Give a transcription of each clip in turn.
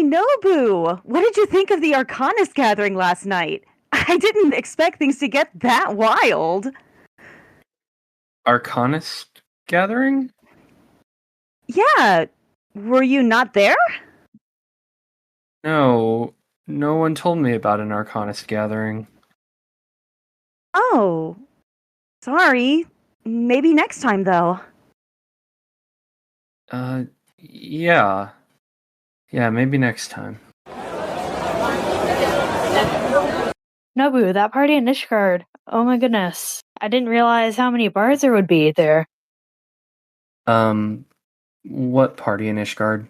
Nobu! What did you think of the Arcanist gathering last night? I didn't expect things to get that wild. Arcanist gathering? Yeah. Were you not there? No, no one told me about an Arcanist gathering. Oh. Sorry. Maybe next time, though. Yeah. Yeah, maybe next time. Nobu, that party in Ishgard. Oh my goodness. I didn't realize how many bars there would be there. What party in Ishgard?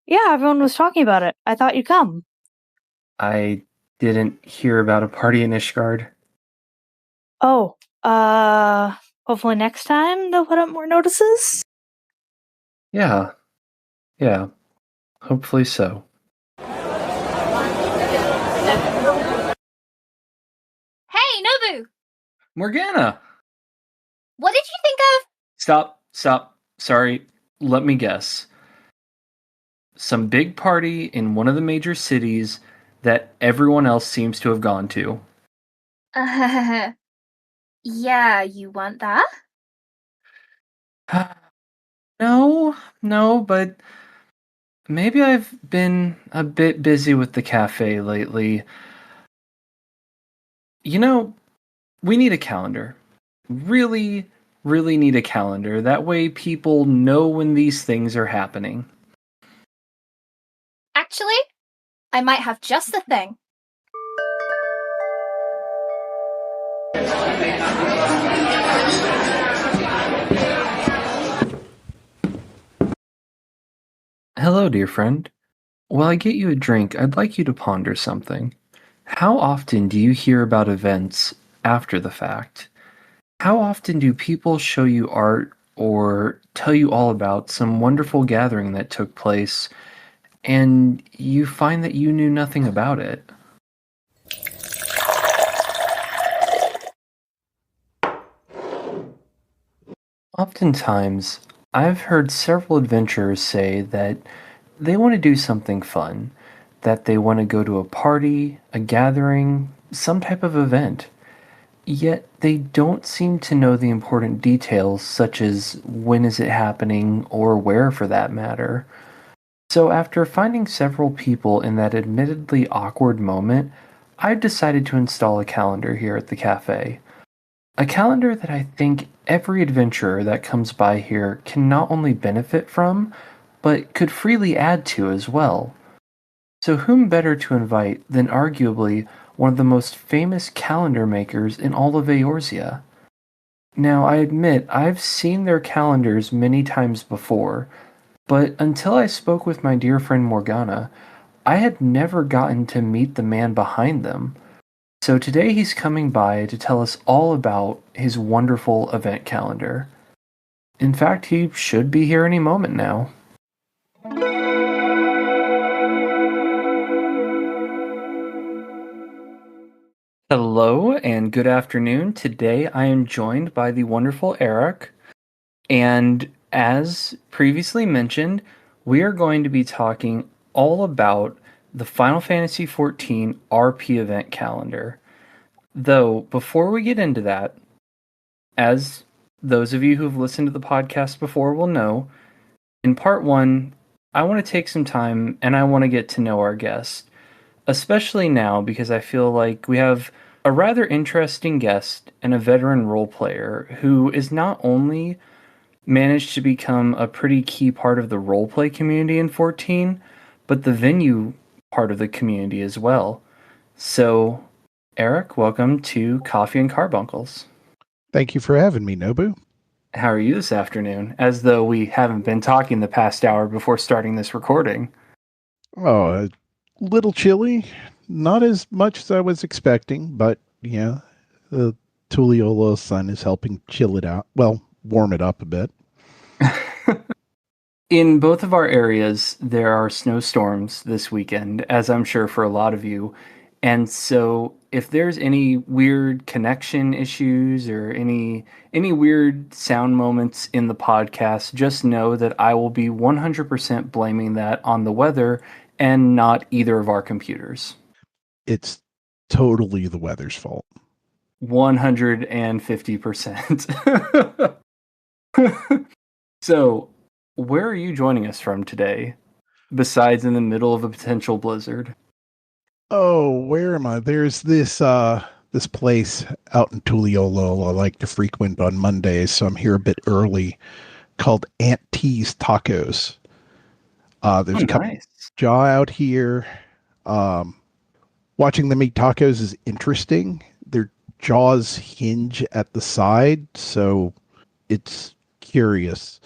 Yeah, everyone was talking about it. I thought you'd come. I didn't hear about a party in Ishgard. Oh, hopefully next time they'll put up more notices? Yeah. Hopefully so. Hey, Nobu! Morgana! What did you think of? Stop. Sorry, let me guess. Some big party in one of the major cities that everyone else seems to have gone to. Yeah, you want that? No, but maybe I've been a bit busy with the cafe lately. You know, we need a calendar. Really need a calendar. That way people know when these things are happening. Actually, I might have just the thing. Hello, dear friend. While I get you a drink, I'd like you to ponder something. How often do you hear about events after the fact? How often do people show you art or tell you all about some wonderful gathering that took place, and you find that you knew nothing about it? Oftentimes, I've heard several adventurers say that they want to do something fun, that they want to go to a party, a gathering, some type of event. Yet they don't seem to know the important details, such as when is it happening or where for that matter. So after finding several people in that admittedly awkward moment, I've decided to install a calendar here at the cafe. A calendar that I think every adventurer that comes by here can not only benefit from, but could freely add to as well. So whom better to invite than arguably one of the most famous calendar makers in all of Eorzea? Now, I admit I've seen their calendars many times before, but until I spoke with my dear friend Morgana, I had never gotten to meet the man behind them. So today he's coming by to tell us all about his wonderful event calendar. In fact, he should be here any moment now. Hello and good afternoon. Today I am joined by the wonderful Erroch, and as previously mentioned, we are going to be talking all about the Final Fantasy XIV RP Event Calendar. Though, before we get into that, as those of you who've listened to the podcast before will know, in part one, I want to take some time and I want to get to know our guest. Especially now because I feel like we have a rather interesting guest and a veteran role player who is not only managed to become a pretty key part of the roleplay community in 14, but the venue part of the community as well. So, Erroch, welcome to Coffee and Carbuncles. Thank you for having me, Nobu. How are you this afternoon? As though we haven't been talking the past hour before starting this recording. Oh, a little chilly. Not as much as I was expecting, but yeah, the Tuliolo sun is helping chill it out. Well, warm it up a bit. In both of our areas, there are snowstorms this weekend, as I'm sure for a lot of you. And so if there's any weird connection issues or any weird sound moments in the podcast, just know that I will be 100% blaming that on the weather and not either of our computers. It's totally the weather's fault. 150%. So, where are you joining us from today, besides in the middle of a potential blizzard? Oh, where am I? There's this this place out in Tuliolo I like to frequent on Mondays, so I'm here a bit early, called Aunt T's Tacos. There's a couple Nice. jaw out here. Watching them eat tacos is interesting. Their jaws hinge at the side, so it's curious.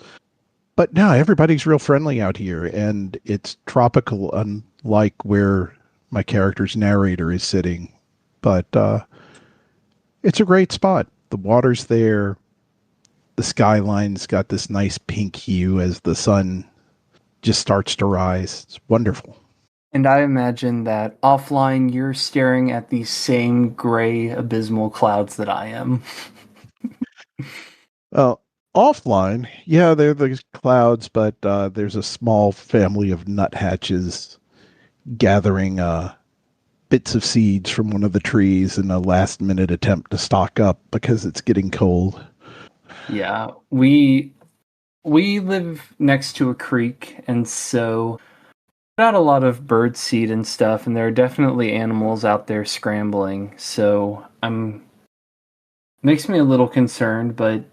But no, everybody's real friendly out here, and it's tropical, unlike where my character's narrator is sitting. But it's a great spot. The water's there. The skyline's got this nice pink hue as the sun just starts to rise. It's wonderful. And I imagine that offline you're staring at these same gray abysmal clouds that I am. Offline, yeah, there are the clouds, but there's a small family of nuthatches gathering bits of seeds from one of the trees in a last-minute attempt to stock up because it's getting cold. Yeah, we live next to a creek, and so got a lot of bird seed and stuff, and there are definitely animals out there scrambling. So makes me a little concerned, but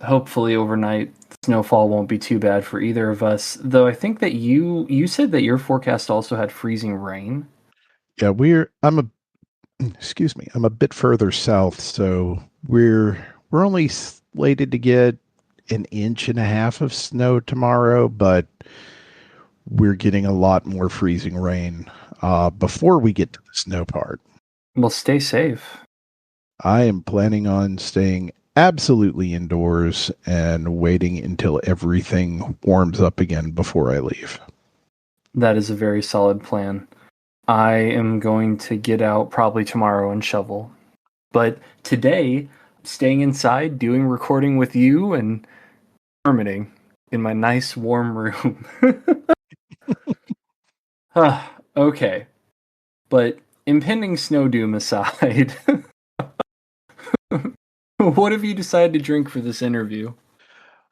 hopefully overnight snowfall won't be too bad for either of us. Though I think that you said that your forecast also had freezing rain. Yeah, I'm a bit further south, so we're only slated to get an inch and a half of snow tomorrow, but we're getting a lot more freezing rain before we get to the snow part. Well, stay safe. I am planning on staying absolutely indoors and waiting until everything warms up again before I leave. That is a very solid plan. I am going to get out probably tomorrow and shovel. But today, staying inside, doing recording with you and hermiting in my nice warm room. Okay. But impending snow doom aside, what have you decided to drink for this interview?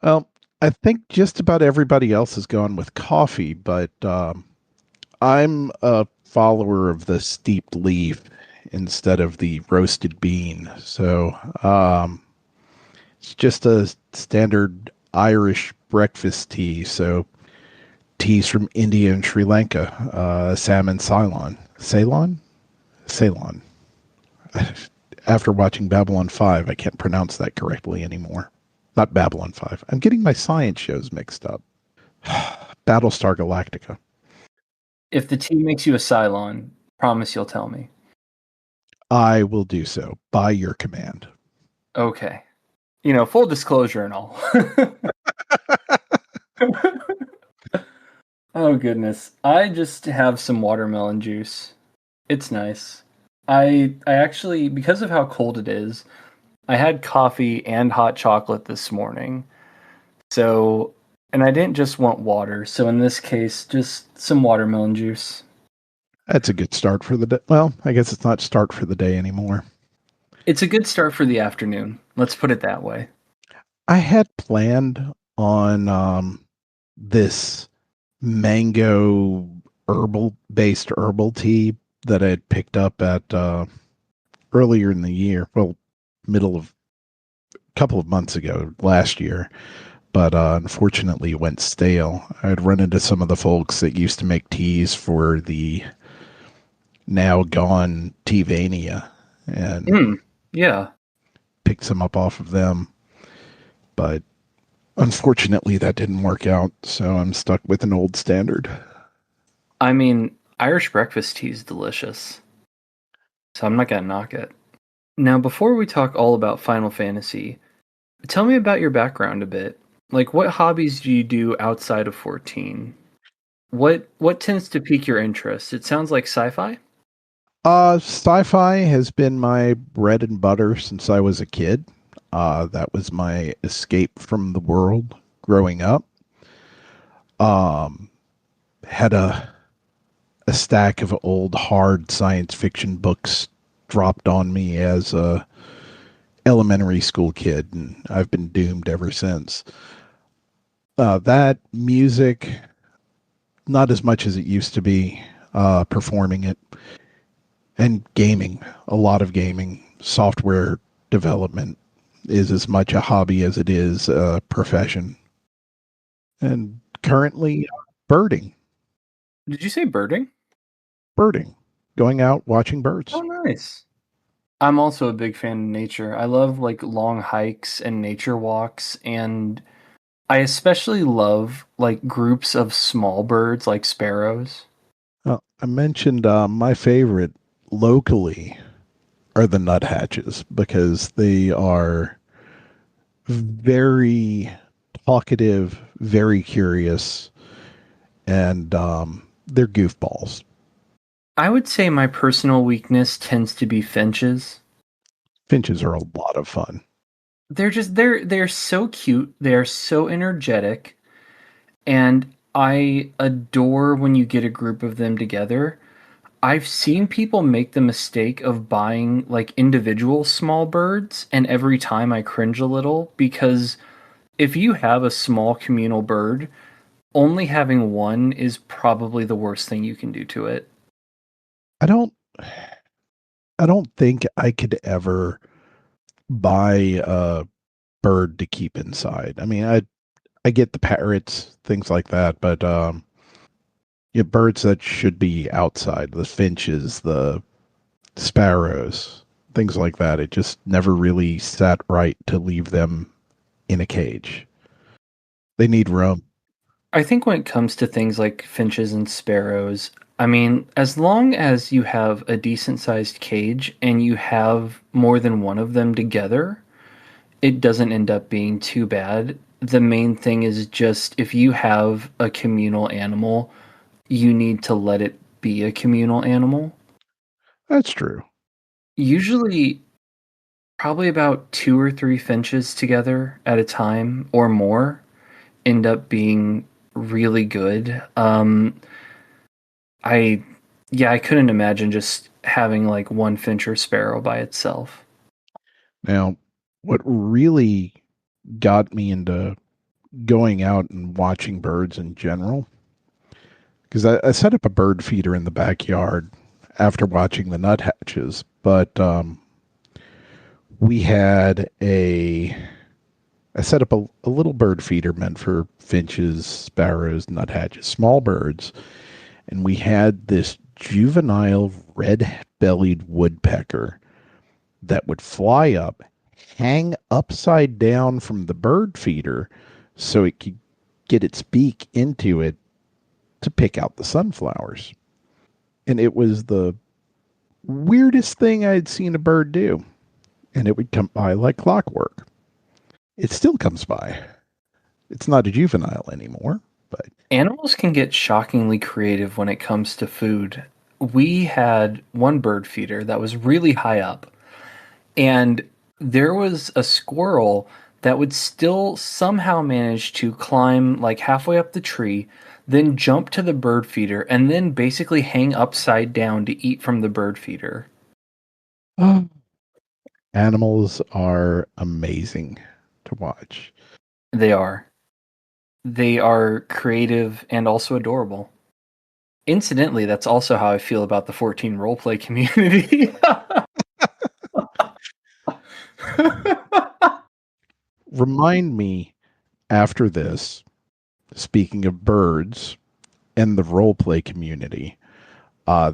Well, I think just about everybody else has gone with coffee, but I'm a follower of the steeped leaf instead of the roasted bean. So it's just a standard Irish breakfast tea. So teas from India and Sri Lanka, salmon Ceylon. Ceylon? Ceylon. After watching Babylon 5, I can't pronounce that correctly anymore. Not Babylon 5. I'm getting my science shows mixed up. Battlestar Galactica. If the tea makes you a Cylon, promise you'll tell me. I will do so by your command. Okay. Full disclosure and all. Oh, goodness. I just have some watermelon juice. It's nice. I actually, because of how cold it is, I had coffee and hot chocolate this morning. So, and I didn't just want water. So in this case, just some watermelon juice. That's a good start for the day. Well, I guess it's not start for the day anymore. It's a good start for the afternoon. Let's put it that way. I had planned on this mango based herbal tea that I had picked up at earlier in the year. Well, couple of months ago, last year. But unfortunately it went stale. I had run into some of the folks that used to make teas for the now gone Teavania and yeah, picked some up off of them. But unfortunately that didn't work out, so I'm stuck with an old standard. I mean, Irish breakfast tea is delicious, so I'm not gonna knock it. Now, before we talk all about Final Fantasy, tell me about your background a bit. Like, what hobbies do you do outside of 14? What tends to pique your interest? It sounds like sci-fi? Sci-fi has been my bread and butter since I was a kid. That was my escape from the world growing up. Um, had a stack of old hard science fiction books dropped on me as a elementary school kid, and I've been doomed ever since. That music, not as much as it used to be, performing it, and gaming, a lot of gaming, software development is as much a hobby as it is a profession. And currently, birding, Did you say birding? birding, going out watching birds. Oh, nice. I'm also a big fan of nature. I love like long hikes and nature walks, and I especially love like groups of small birds like sparrows. I mentioned my favorite locally are the nuthatches because they are very talkative, very curious, and they're goofballs. I would say my personal weakness tends to be finches. Finches are a lot of fun. They're so cute, they're so energetic, and I adore when you get a group of them together. I've seen people make the mistake of buying like individual small birds, and every time I cringe a little because if you have a small communal bird, only having one is probably the worst thing you can do to it. I don't I don't think I could ever buy a bird to keep inside. I mean, I get the parrots, things like that, but yeah, birds that should be outside, the finches, the sparrows, things like that. It just never really sat right to leave them in a cage. They need room. I think when it comes to things like finches and sparrows, I mean, as long as you have a decent sized cage and you have more than one of them together, it doesn't end up being too bad. The main thing is just if you have a communal animal, you need to let it be a communal animal. That's true. Usually, probably about two or three finches together at a time or more end up being really good. I, yeah, I couldn't imagine just having like one finch or sparrow by itself. Now, what really got me into going out and watching birds in general, because I set up a bird feeder in the backyard after watching the nuthatches, but we had I set up a little bird feeder meant for finches, sparrows, nuthatches, small birds, and we had this juvenile red-bellied woodpecker that would fly up, hang upside down from the bird feeder so it could get its beak into it to pick out the sunflowers. And it was the weirdest thing I had seen a bird do. And it would come by like clockwork. It still comes by. It's not a juvenile anymore, but Animals can get shockingly creative when it comes to food. We had one bird feeder that was really high up, and there was a squirrel that would still somehow manage to climb like halfway up the tree, then jump to the bird feeder, and then basically hang upside down to eat from the bird feeder. animals are amazing to watch. They are. They are creative and also adorable. Incidentally, that's also how I feel about the 14 roleplay community. Remind me after this, speaking of birds and the roleplay community,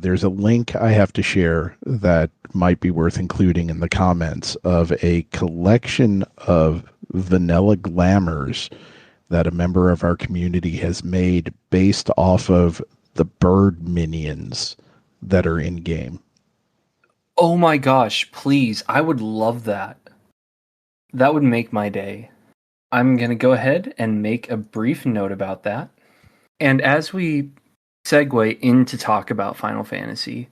there's a link I have to share that might be worth including in the comments of a collection of vanilla glamours that a member of our community has made based off of the bird minions that are in game. Oh my gosh, please. I would love that. That would make my day. I'm going to go ahead and make a brief note about that. And as we segue into talk about Final Fantasy,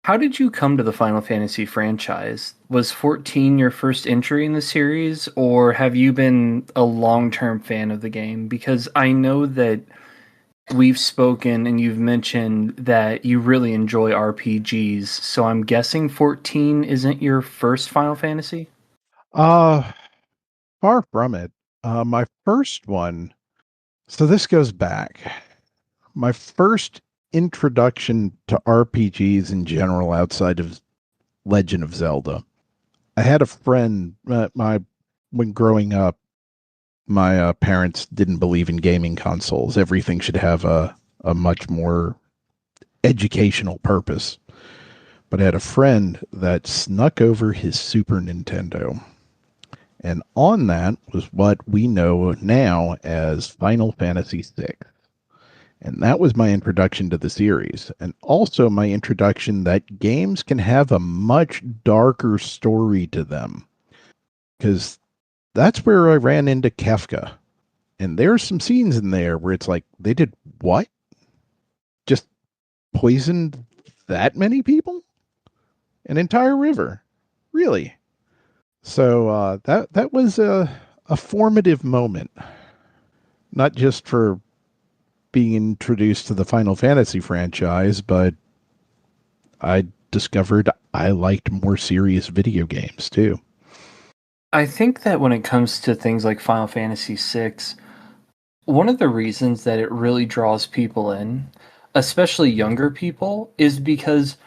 How did you come to the Final Fantasy franchise? Was 14 your first entry in the series, or have you been a long-term fan of the game? Because I know that we've spoken and you've mentioned that you really enjoy RPGs, so I'm guessing 14 isn't your first Final Fantasy? Uh, Far from it. My first one, so this goes back. My first introduction to RPGs in general outside of Legend of Zelda. I had a friend, when growing up, my parents didn't believe in gaming consoles. Everything should have a much more educational purpose. But I had a friend that snuck over his Super Nintendo. And on that was what we know now as Final Fantasy VI. And that was my introduction to the series. And also my introduction that games can have a much darker story to them. Because that's where I ran into Kefka. And there's some scenes in there where it's like, they did what? Just poisoned that many people? An entire river? Really? So that was a formative moment, not just for being introduced to the Final Fantasy franchise, but I discovered I liked more serious video games too. I think that when it comes to things like Final Fantasy VI, one of the reasons that it really draws people in, especially younger people, is because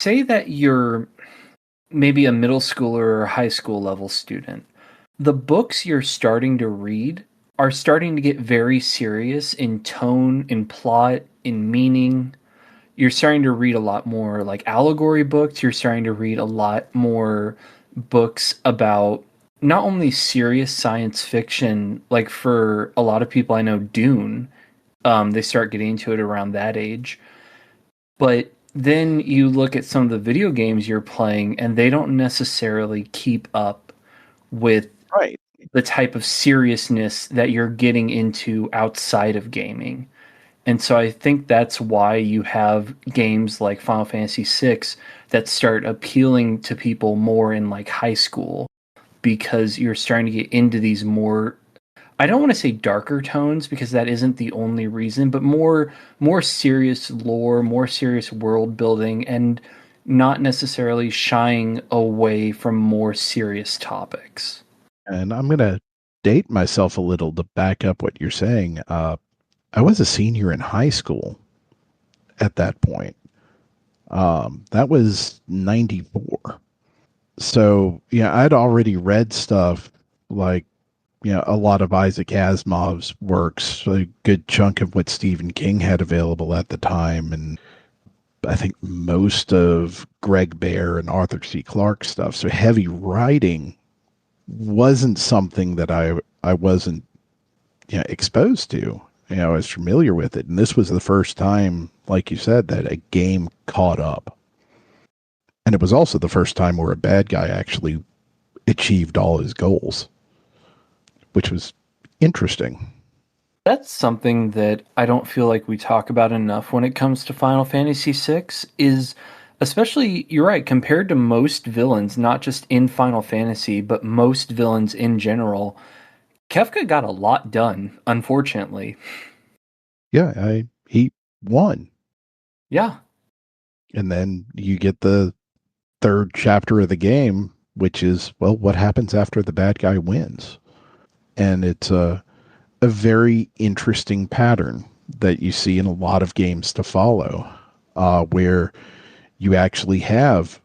say that you're maybe a middle schooler or high school level student. The books you're starting to read are starting to get very serious in tone, in plot, in meaning. You're starting to read a lot more like allegory books. You're starting to read a lot more books about not only serious science fiction, like for a lot of people I know, Dune, they start getting into it around that age. But then you look at some of the video games you're playing, and they don't necessarily keep up with Right. the type of seriousness that you're getting into outside of gaming. And so I think that's why you have games like Final Fantasy VI that start appealing to people more in like high school, because you're starting to get into these more, I don't want to say darker tones because that isn't the only reason, but more serious lore, more serious world building, and not necessarily shying away from more serious topics. And I'm going to date myself a little to back up what you're saying. I was a senior in high school at that point. That was 94. So, yeah, I'd already read stuff like, a lot of Isaac Asimov's works, a good chunk of what Stephen King had available at the time, and I think most of Greg Bear and Arthur C. Clarke stuff. So heavy writing wasn't something that I wasn't exposed to. I was familiar with it, and this was the first time, like you said, that a game caught up. And it was also the first time where a bad guy actually achieved all his goals, which was interesting. That's something that I don't feel like we talk about enough when it comes to Final Fantasy VI is, especially, you're right, compared to most villains, not just in Final Fantasy, but most villains in general, Kefka got a lot done, unfortunately. Yeah, he won. Yeah. And then you get the third chapter of the game, which is, well, what happens after the bad guy wins? And it's a very interesting pattern that you see in a lot of games to follow, where you actually have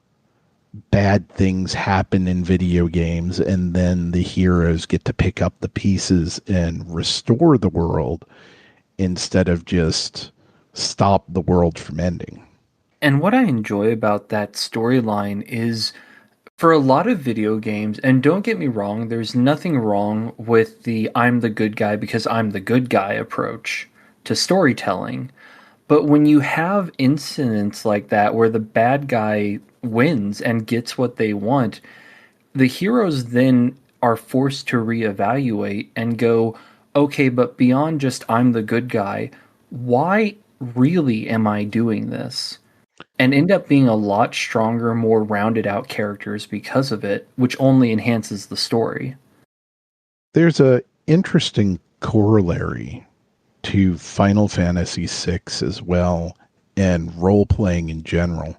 bad things happen in video games, and then the heroes get to pick up the pieces and restore the world instead of just stop the world from ending. And what I enjoy about that storyline is, for a lot of video games, and don't get me wrong, there's nothing wrong with the I'm the good guy because I'm the good guy approach to storytelling. But when you have incidents like that where the bad guy wins and gets what they want, the heroes then are forced to reevaluate and go, okay, but beyond just I'm the good guy, why really am I doing this? and end up being a lot stronger, more rounded out characters because of it, which only enhances the story. There's a interesting corollary to Final Fantasy VI as well, and role-playing in general.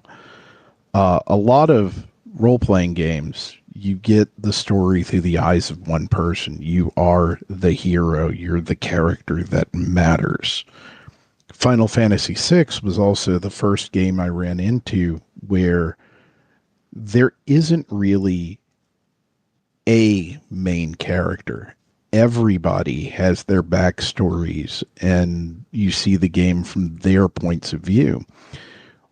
A lot of role-playing games, you get the story through the eyes of one person. You are the hero. You're the character that matters. Final Fantasy VI was also the first game I ran into where there isn't really a main character. Everybody has their backstories, and you see the game from their points of view,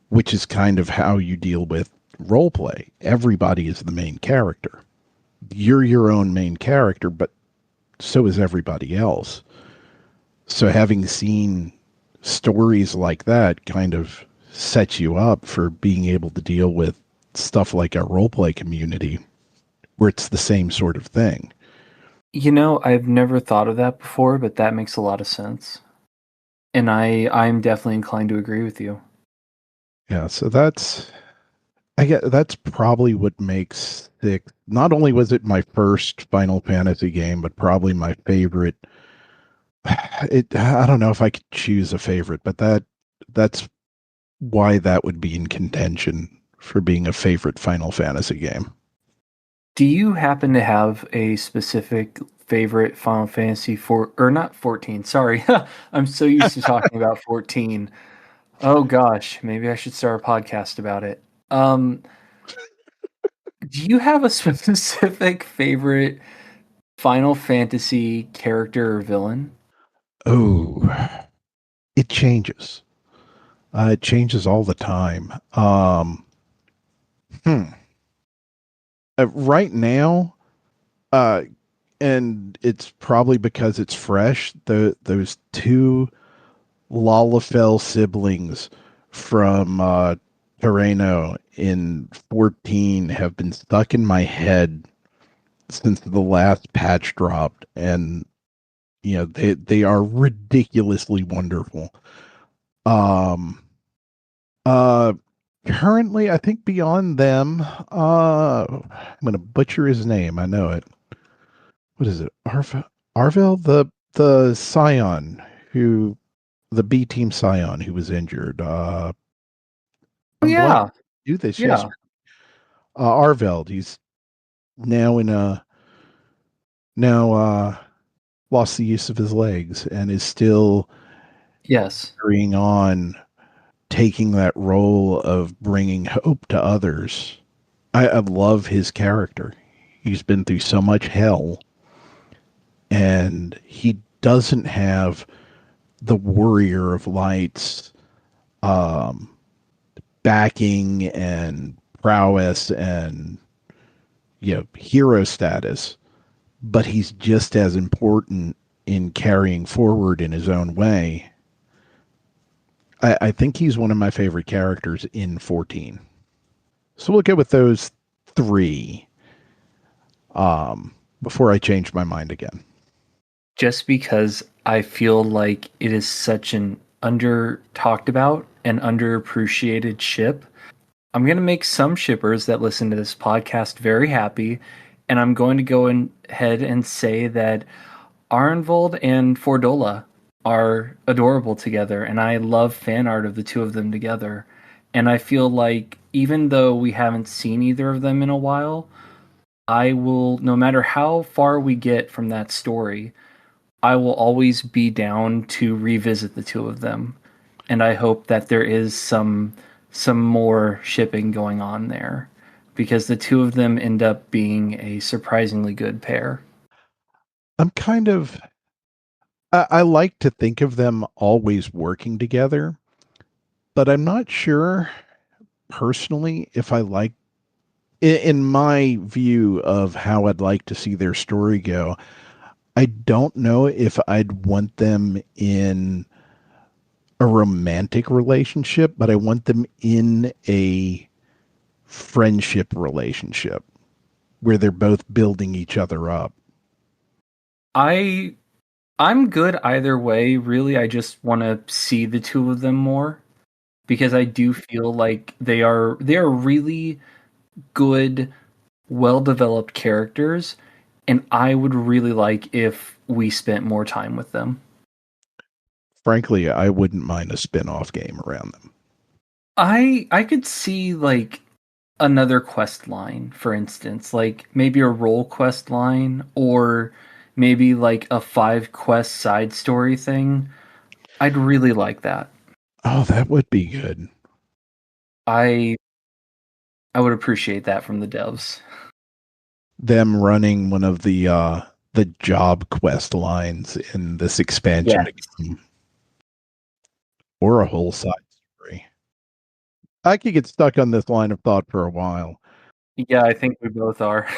which is kind of how you deal with role play. Everybody is the main character. You're your own main character, but so is everybody else. So having seen stories like that kind of sets you up for being able to deal with stuff like a role play community where it's the same sort of thing. I've never thought of that before, but that makes a lot of sense. And I'm definitely inclined to agree with you. Yeah, so that's probably what makes it. Not only was it my first Final Fantasy game, but probably my favorite. I don't know if I could choose a favorite, but that's why that would be in contention for being a favorite Final Fantasy game. Do you happen to have a specific favorite Final Fantasy or not 14? Sorry, I'm so used to talking about 14. Oh gosh, maybe I should start a podcast about it. Do you have a specific favorite Final Fantasy character or villain? Oh, it changes. It changes all the time. Right now, and it's probably because it's fresh. Those two Lalafell siblings from Terreno in 14 have been stuck in my head since the last patch dropped, and they are ridiculously wonderful. Currently, I think beyond them, I'm gonna butcher his name. I know it. What is it? Arvel, the Scion the B Team Scion who was injured. I'm Yeah, do this. yeah. Yes, Arveld. He's now lost the use of his legs and is still carrying on, taking that role of bringing hope to others. I love his character. He's been through so much hell, and he doesn't have the Warrior of Light's backing and prowess and hero status, but he's just as important in carrying forward in his own way. I think he's one of my favorite characters in 14. So we'll go with those three before I change my mind again. Just because I feel like it is such an under talked about and underappreciated ship, I'm going to make some shippers that listen to this podcast very happy, and I'm going to go ahead and say that Arenvold and Fordola are adorable together, and I love fan art of the two of them together. And I feel like even though we haven't seen either of them in a while, I will, no matter how far we get from that story, I will always be down to revisit the two of them. And I hope that there is some more shipping going on there, because the two of them end up being a surprisingly good pair. I like to think of them always working together, but I'm not sure personally if I like, in my view of how I'd like to see their story go, I don't know if I'd want them in a romantic relationship, but I want them in a friendship relationship where they're both building each other up. I'm good either way, really. I just want to see the two of them more. because I do feel like they are really good, well-developed characters, and I would really like if we spent more time with them. Frankly, I wouldn't mind a spin-off game around them. I could see like another quest line, for instance, like maybe a role quest line, or maybe like a 5 quest side story thing. I'd really like that. Oh, that would be good. I would appreciate that from the devs. Them running one of the job quest lines in this expansion game. Or a whole side story. I could get stuck on this line of thought for a while. Yeah, I think we both are.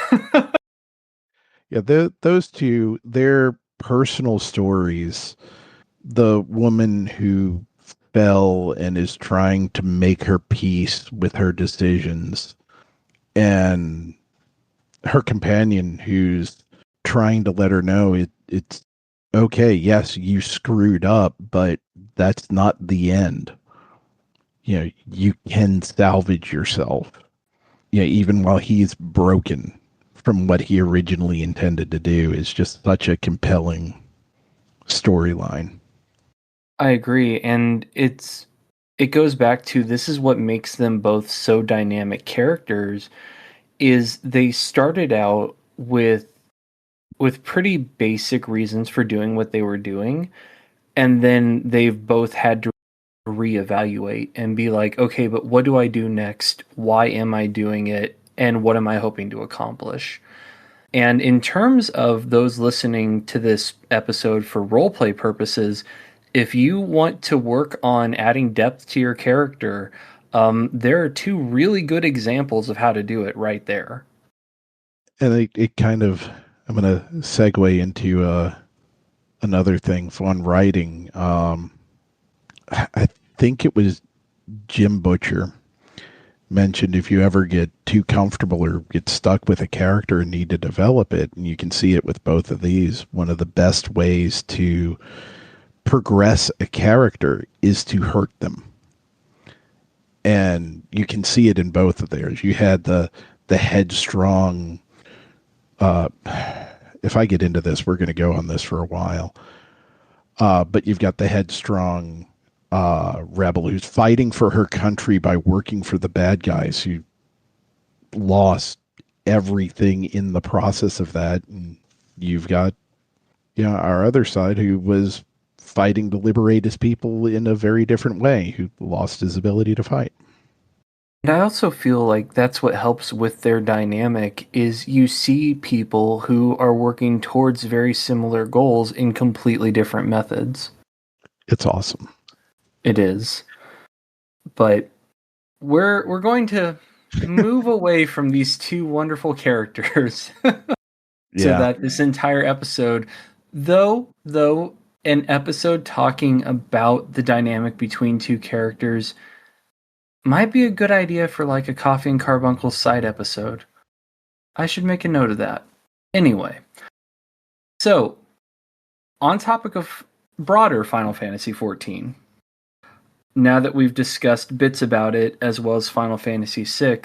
Yeah, those two, their personal stories. The woman who fell and is trying to make her peace with her decisions, and her companion who's trying to let her know it's okay. Yes, you screwed up, but that's not the end. You know, you can salvage yourself. Yeah, even while he's broken from what he originally intended to do, is just such a compelling storyline. I agree, and it goes back to, this is what makes them both so dynamic characters, is they started out with pretty basic reasons for doing what they were doing, and then they've both had to reevaluate and be like, okay, but what do I do next? Why am I doing it? And what am I hoping to accomplish? And in terms of those listening to this episode for roleplay purposes, if you want to work on adding depth to your character, there are 2 really good examples of how to do it right there. And it kind of, I'm going to segue into another thing on writing. I think it was Jim Butcher mentioned, if you ever get too comfortable or get stuck with a character and need to develop it, and you can see it with both of these, one of the best ways to progress a character is to hurt them. And you can see it in both of theirs. You had the headstrong, if I get into this, we're going to go on this for a while. But you've got the headstrong rebel who's fighting for her country by working for the bad guys who lost everything in the process of that. And you've got, our other side who was fighting to liberate his people in a very different way, who lost his ability to fight. And I also feel like that's what helps with their dynamic, is you see people who are working towards very similar goals in completely different methods. It's awesome. It is. But we're going to move away from these 2 wonderful characters so that this entire episode, though an episode talking about the dynamic between 2 characters might be a good idea for like a Coffee and Carbuncles side episode. I should make a note of that. Anyway, so on topic of broader Final Fantasy XIV, now that we've discussed bits about it as well as Final Fantasy VI,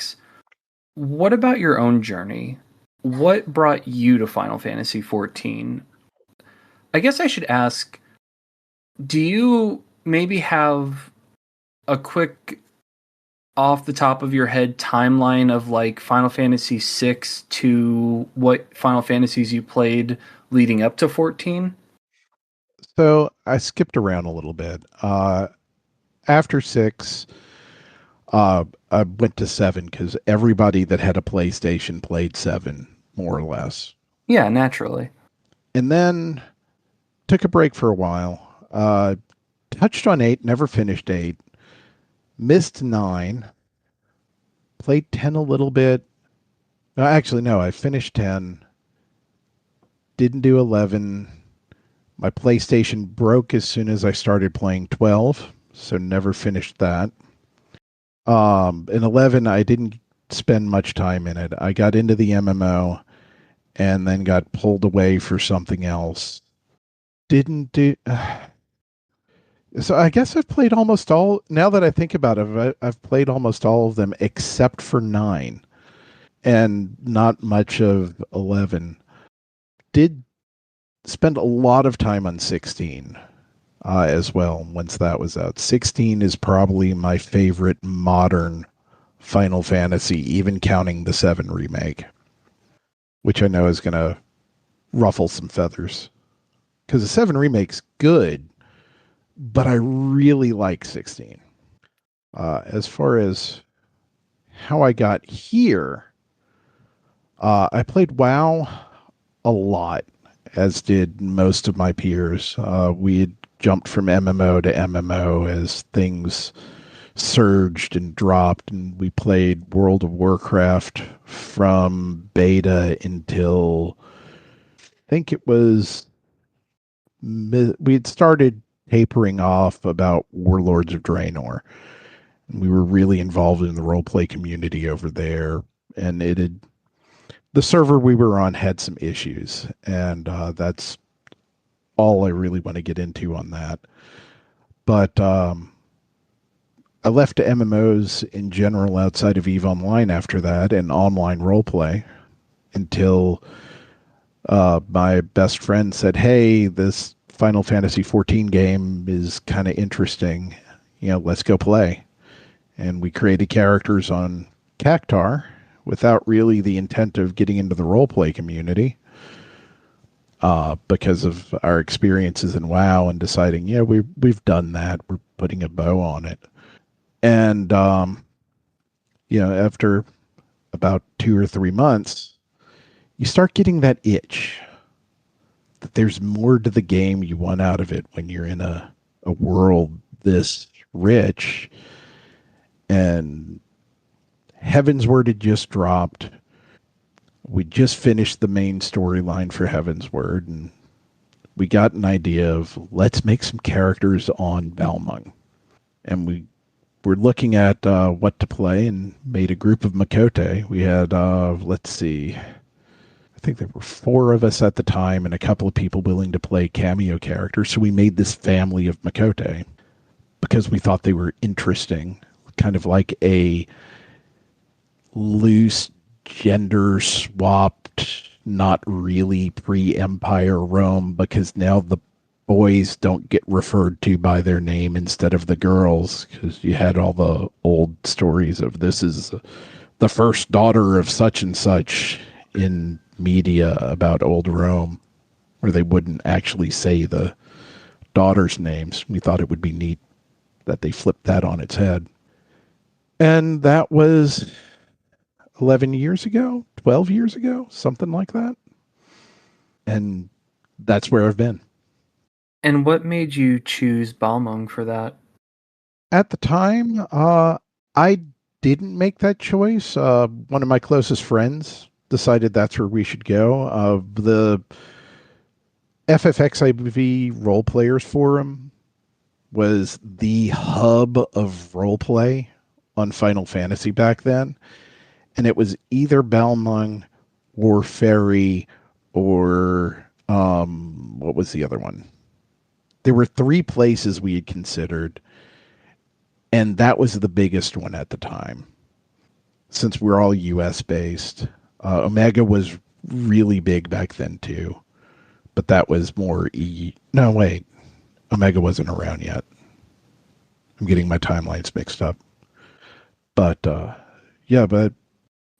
what about your own journey? What brought you to Final Fantasy XIV? I guess I should ask, do you maybe have a quick, off the top of your head, timeline of like Final Fantasy VI to what Final Fantasies you played leading up to 14? So I skipped around a little bit. After 6, I went to 7 because everybody that had a PlayStation played 7, more or less. Yeah, naturally. And then took a break for a while. Touched on 8, never finished 8. Missed 9. Played 10 a little bit. Actually, no, I finished 10. Didn't do 11. My PlayStation broke as soon as I started playing 12, so never finished that. In 11, I didn't spend much time in it. I got into the MMO and then got pulled away for something else. Didn't do... So I guess I've played almost all. Now that I think about it, I've played almost all of them except for 9, and not much of 11. Did spend a lot of time on 16 as well once that was out. 16 is probably my favorite modern Final Fantasy, even counting the 7 remake, which I know is going to ruffle some feathers. Because the 7 remake's good, but I really like 16. As far as how I got here, I played WoW a lot, as did most of my peers. We had jumped from MMO to MMO as things surged and dropped, and we played World of Warcraft from beta until I think it was we had started tapering off about Warlords of Draenor. And we were really involved in the roleplay community over there, and it had the server we were on had some issues, and that's all I really want to get into on that. But I left MMOs in general outside of EVE Online after that and online roleplay until my best friend said, "Hey, this Final Fantasy XIV game is kind of interesting. Let's go play." And we created characters on Cactar without really the intent of getting into the roleplay community because of our experiences in WoW and deciding, we've done that. We're putting a bow on it. And, after about 2 or 3 months, you start getting that itch that there's more to the game you want out of it when you're in a world this rich. And Heavensward had just dropped. We just finished the main storyline for Heavensward, and we got an idea of let's make some characters on Balmung. And we were looking at what to play and made a group of Makote. We had, let's see, I think there were 4 of us at the time and a couple of people willing to play cameo characters. So we made this family of Makote because we thought they were interesting, kind of like a loose gender swapped, not really pre-Empire Rome, because now the boys don't get referred to by their name instead of the girls, because you had all the old stories of this is the first daughter of such and such in media about old Rome, where they wouldn't actually say the daughters' names. We thought it would be neat that they flipped that on its head. And that was 11 years ago, 12 years ago, something like that. And that's where I've been. And what made you choose Balmung for that? At the time, I didn't make that choice. One of my closest friends decided that's where we should go. The FFXIV Role Players Forum was the hub of roleplay on Final Fantasy back then. And it was either Balmung or Ferry or what was the other one? There were 3 places we had considered, and that was the biggest one at the time. Since we're all US based, Omega was really big back then too, but that was more No, wait, Omega wasn't around yet. I'm getting my timelines mixed up. But but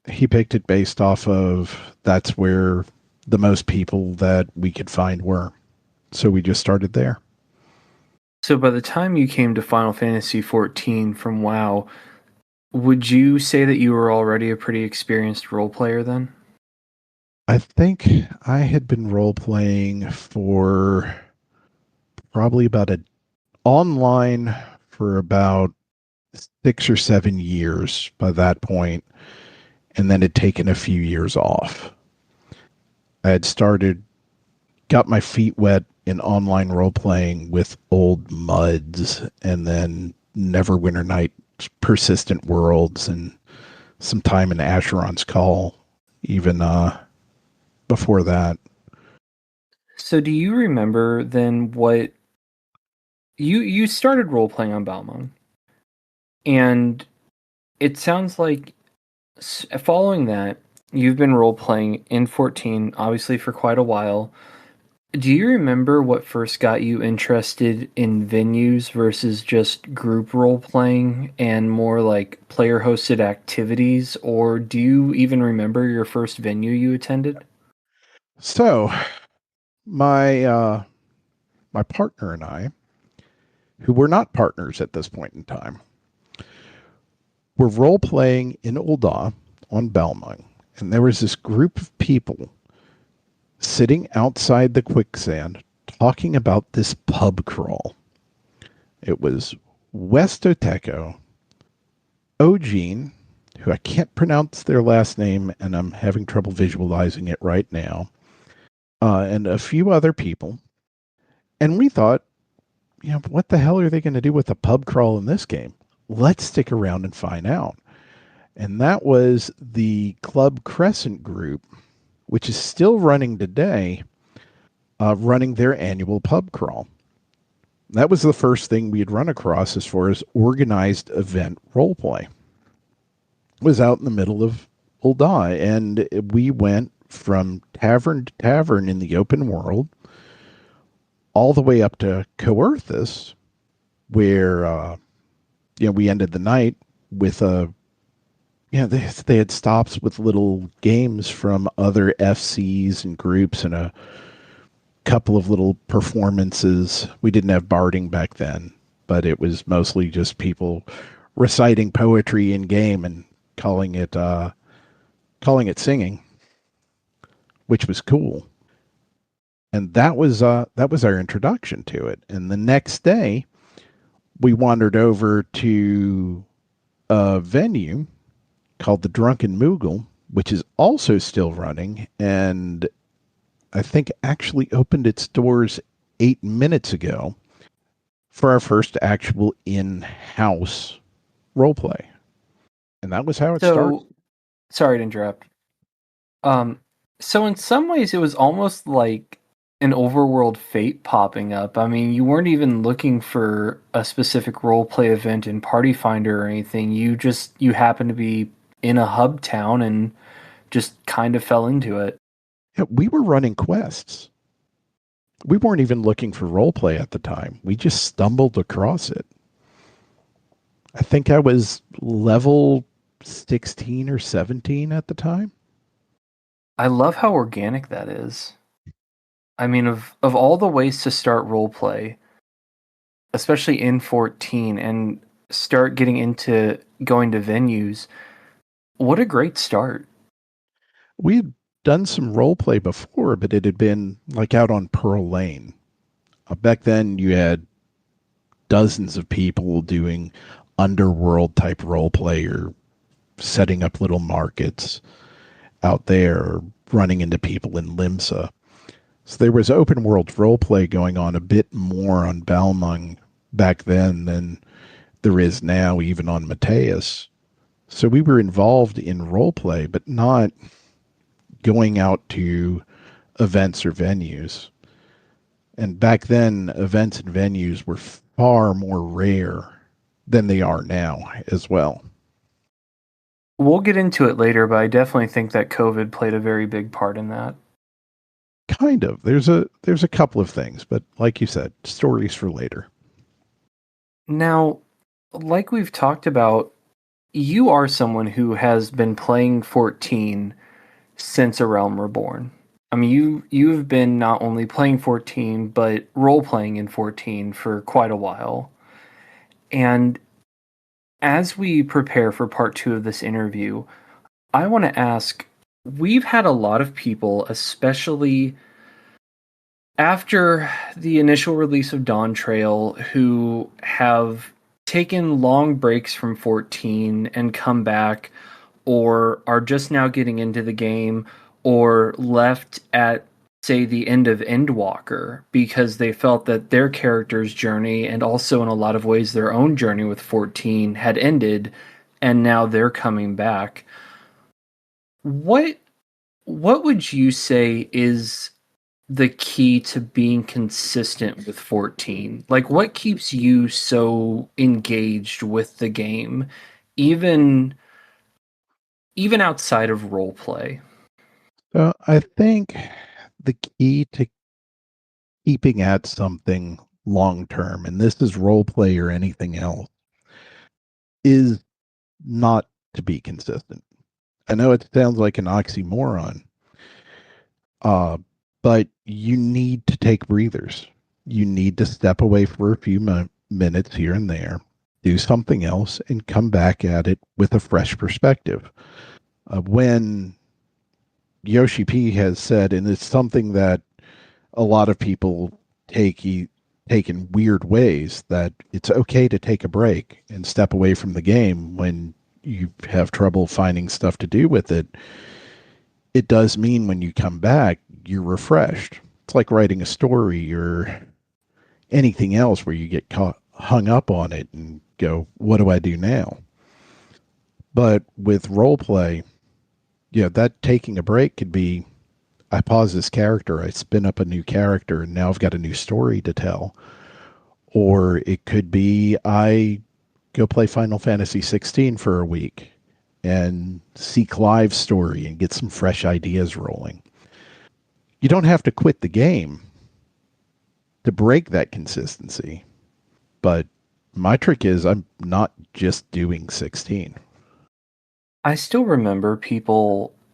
he picked it based off of that's where the most people that we could find were. So we just started there. So by the time you came to Final Fantasy XIV from WoW, would you say that you were already a pretty experienced role player then? I think I had been role playing for probably online for about 6 or 7 years by that point, and then had taken a few years off. I had got my feet wet in online role playing with Old Muds, and then Neverwinter Night, Persistent Worlds, and some time in Asheron's Call, even before that. So do you remember then what you started role playing on Balmung, and it sounds like following that you've been role playing in 14, obviously for quite a while. Do you remember what first got you interested in venues versus just group role playing and more like player hosted activities, or do you even remember your first venue you attended? So, my my partner and I, who were not partners at this point in time, were role playing in Ul'dah on Balmung, and there was this group of people sitting outside the quicksand talking about this pub crawl. It was Westoteco, Ogene, who I can't pronounce their last name, and I'm having trouble visualizing it right now, and a few other people. And we thought, what the hell are they going to do with a pub crawl in this game? Let's stick around and find out. And that was the Club Crescent group, which is still running today, running their annual pub crawl. That was the first thing we had run across as far as organized event roleplay. It was out in the middle of Ul'dah, and we went from tavern to tavern in the open world, all the way up to Coerthas, where we ended the night with they had stops with little games from other FCs and groups and a couple of little performances. We didn't have barding back then, but it was mostly just people reciting poetry in game and calling it singing, which was cool. And that was our introduction to it. And the next day, we wandered over to a venue called the Drunken Moogle, which is also still running, and I think actually opened its doors 8 minutes ago for our first actual in-house roleplay. And that was how it started. Sorry to interrupt. So in some ways, it was almost like an overworld fate popping up. I mean, you weren't even looking for a specific roleplay event in Party Finder or anything. You happened to be in a hub town and just kind of fell into it. Yeah, we were running quests. We weren't even looking for roleplay at the time. We just stumbled across it. I think I was level 16 or 17 at the time. I love how organic that is. I mean, of all the ways to start roleplay, especially in 14, and start getting into going to venues, what a great start. We had done some roleplay before, but it had been like out on Pearl Lane. Back then, you had dozens of people doing underworld type roleplay or setting up little markets out there, or running into people in Limsa. So there was open world roleplay going on a bit more on Balmung back then than there is now, even on Mateus. So we were involved in roleplay, but not going out to events or venues. And back then, events and venues were far more rare than they are now as well. We'll get into it later, but I definitely think that COVID played a very big part in that. Kind of. There's a couple of things, but like you said, stories for later. Now, like we've talked about, you are someone who has been playing 14 since A Realm Reborn. I mean, you've been not only playing 14, but role-playing in 14 for quite a while. And as we prepare for part 2 of this interview, I want to ask, we've had a lot of people, especially after the initial release of Dawn Trail, who have taken long breaks from 14 and come back, or are just now getting into the game, or left at, say, the end of Endwalker because they felt that their character's journey, and also in a lot of ways their own journey with 14, had ended, and now they're coming back. What would you say is the key to being consistent with 14? Like, what keeps you so engaged with the game, even outside of roleplay? So I think the key to keeping at something long term, and this is role play or anything else, is not to be consistent. I know it sounds like an oxymoron, uh, but you need to take breathers. You need to step away for a few minutes here and there, do something else, and come back at it with a fresh perspective. When Yoshi P has said, and it's something that a lot of people take in weird ways, that it's okay to take a break and step away from the game when you have trouble finding stuff to do with it. It does mean when you come back, you're refreshed. It's like writing a story or anything else where you get hung up on it and go, what do I do now? But with role play, that taking a break could be, I pause this character, I spin up a new character, and now I've got a new story to tell. Or it could be I go play Final Fantasy XVI for a week and see Clive's story and get some fresh ideas rolling. You don't have to quit the game to break that consistency. But my trick is I'm not just doing 16. I still remember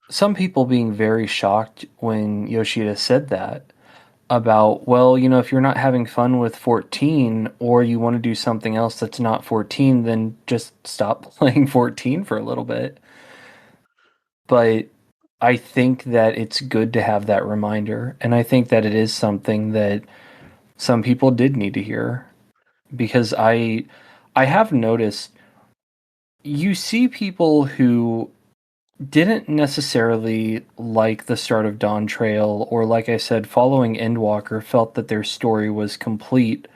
some people being very shocked when Yoshida said that about, well, if you're not having fun with 14 or you want to do something else that's not 14, then just stop playing 14 for a little bit. But I think that it's good to have that reminder, and I think that it is something that some people did need to hear, because I have noticed you see people who didn't necessarily like the start of Dawn Trail, or like I said, following Endwalker, felt that their story was complete.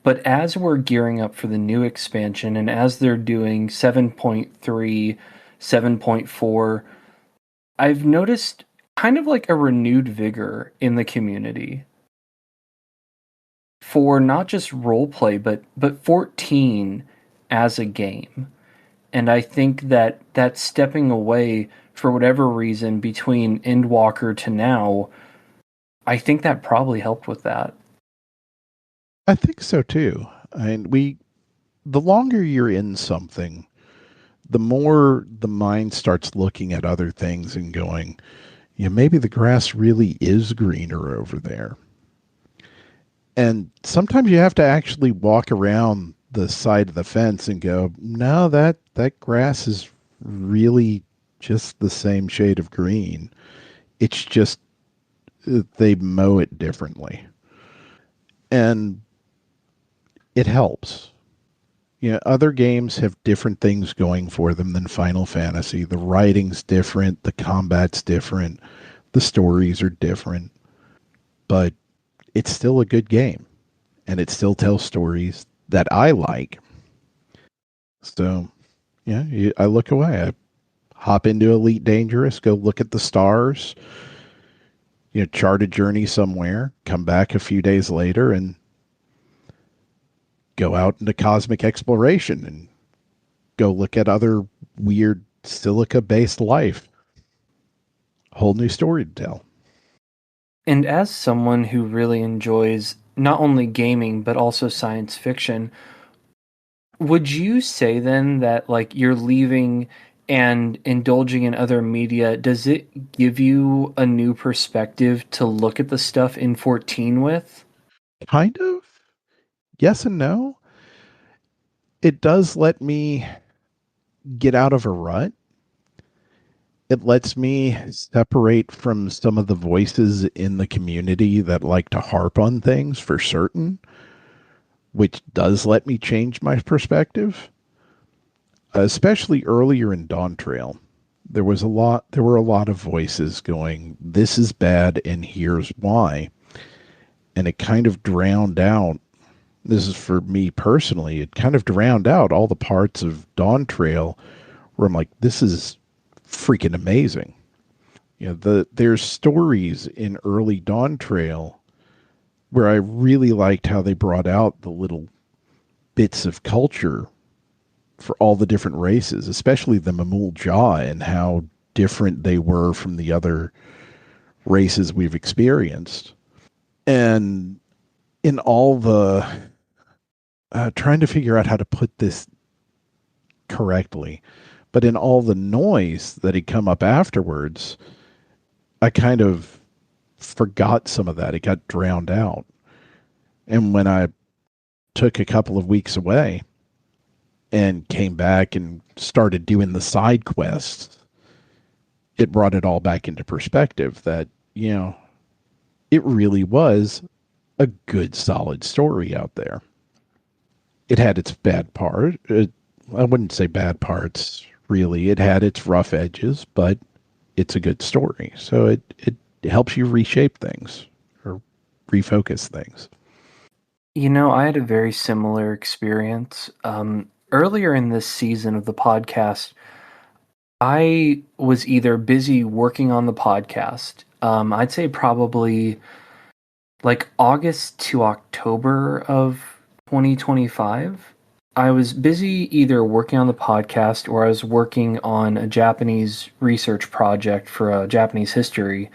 But as we're gearing up for the new expansion, and as they're doing 7.3, 7.4, I've noticed kind of like a renewed vigor in the community for not just roleplay, but 14 as a game. And I think that stepping away for whatever reason between Endwalker to now, I think that probably helped with that. I think so too. And the longer you're in something, the more the mind starts looking at other things and going, maybe the grass really is greener over there. And sometimes you have to actually walk around the side of the fence and go, no, that grass is really just the same shade of green. It's just they mow it differently. And it helps. Other games have different things going for them than Final Fantasy. The writing's different, the combat's different, the stories are different. But it's still a good game, and it still tells stories that I like. So, I look away. I hop into Elite Dangerous, go look at the stars, chart a journey somewhere, come back a few days later, and go out into cosmic exploration and go look at other weird silica-based life. Whole new story to tell. And as someone who really enjoys not only gaming, but also science fiction, would you say then that, like, you're leaving and indulging in other media, does it give you a new perspective to look at the stuff in 14 with? Kind of. Yes and no. It does let me get out of a rut. It lets me separate from some of the voices in the community that like to harp on things for certain, which does let me change my perspective. Especially earlier in Dawn Trail, there were a lot of voices going, this is bad and here's why. And it kind of drowned out, this is for me personally, it kind of drowned out all the parts of Dawn Trail where I'm like, this is freaking amazing. There's stories in early Dawn Trail where I really liked how they brought out the little bits of culture for all the different races, especially the Mamul Jaw, and how different they were from the other races we've experienced. And in all the trying to figure out how to put this correctly, but in all the noise that had come up afterwards, I kind of forgot some of that. It got drowned out. And when I took a couple of weeks away and came back and started doing the side quests, it brought it all back into perspective that, it really was a good, solid story out there. It had its bad part. I wouldn't say bad parts, really. It had its rough edges, but it's a good story. So it helps you reshape things or refocus things. I had a very similar experience. Earlier in this season of the podcast, I was either busy working on the podcast. I'd say probably like August to October of 2025. I was busy either working on the podcast or I was working on a Japanese research project for a Japanese history.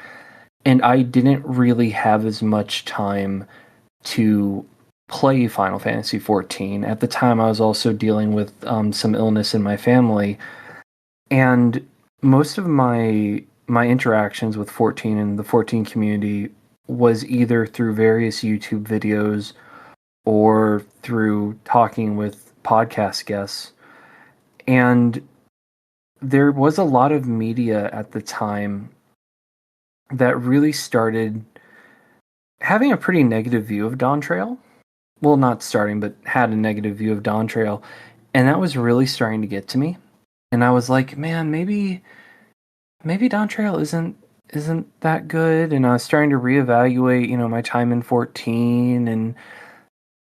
And I didn't really have as much time to play Final Fantasy XIV. At the time, I was also dealing with some illness in my family. And most of my interactions with 14 and the 14 community was either through various YouTube videos or through talking with podcast guests. And there was a lot of media at the time that really started having a pretty negative view of Dawn Trail. Well, not starting, but had a negative view of Dawn Trail. And that was really starting to get to me. And I was like, man, maybe Dawn Trail isn't that good. And I was starting to reevaluate, my time in 14. And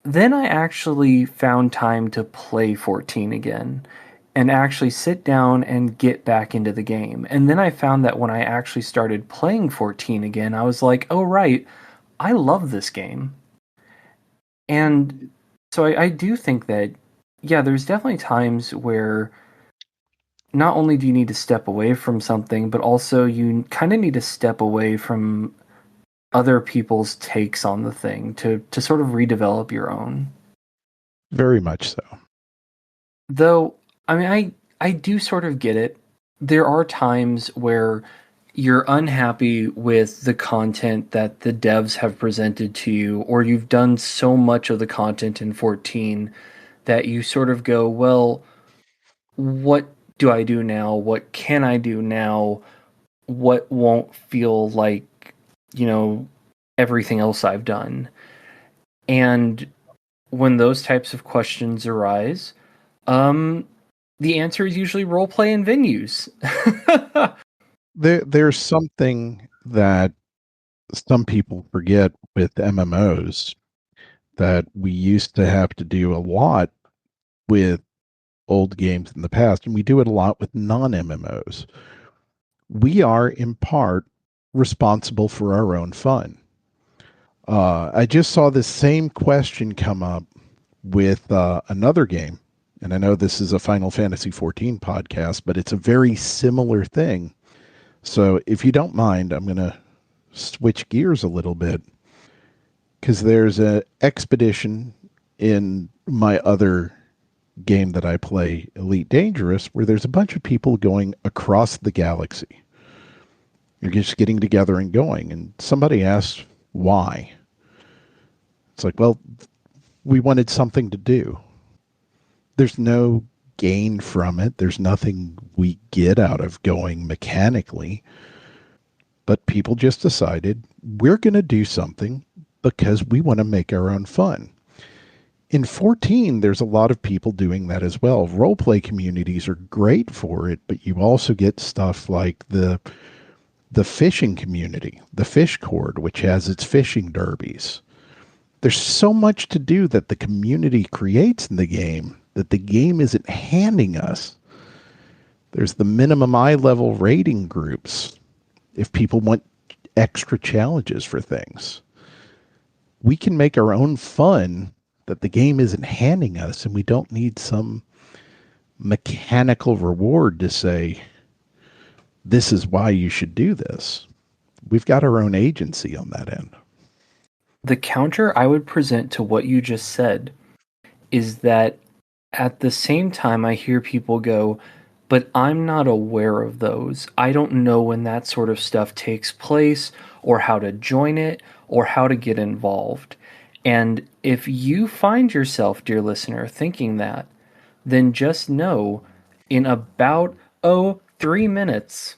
then I actually found time to play 14 again and actually sit down and get back into the game. And then I found that when I actually started playing 14 again, I was like, oh, right, I love this game. And so I do think that, yeah, there's definitely times where not only do you need to step away from something, but also you kind of need to step away from other people's takes on the thing to sort of redevelop your own. Very much so. Though, I mean, I do sort of get it. There are times where you're unhappy with the content that the devs have presented to you, or you've done so much of the content in 14 that you sort of go, well, what do I do now? What can I do now? What won't feel like, everything else I've done? And when those types of questions arise, the answer is usually roleplay and venues. There's something that some people forget with MMOs that we used to have to do a lot with old games in the past, and we do it a lot with non-MMOs. We are, in part, responsible for our own fun. I just saw this same question come up with another game, and I know this is a Final Fantasy XIV podcast, but it's a very similar thing. So if you don't mind, I'm going to switch gears a little bit, because there's an expedition in my other game that I play, Elite Dangerous, where there's a bunch of people going across the galaxy. You're just getting together and going. And somebody asked why. It's like, well, we wanted something to do. There's no gain from it. There's nothing we get out of going mechanically. But people just decided we're going to do something because we want to make our own fun. In 14, there's a lot of people doing that as well. Roleplay communities are great for it, but you also get stuff like the fishing community, the Fish Cord, which has its fishing derbies. There's so much to do that the community creates in the game that the game isn't handing us. There's the minimum eye level rating groups. if people want extra challenges for things. We can make our own fun that the game isn't handing us, and we don't need some mechanical reward to say, this is why you should do this. We've got our own agency on that end. The counter I would present to what you just said is that at the same time I hear people go, but I'm not aware of those. I don't know when that sort of stuff takes place, or how to join it, or how to get involved. And if you find yourself, dear listener, thinking that, then just know in about, 3 minutes,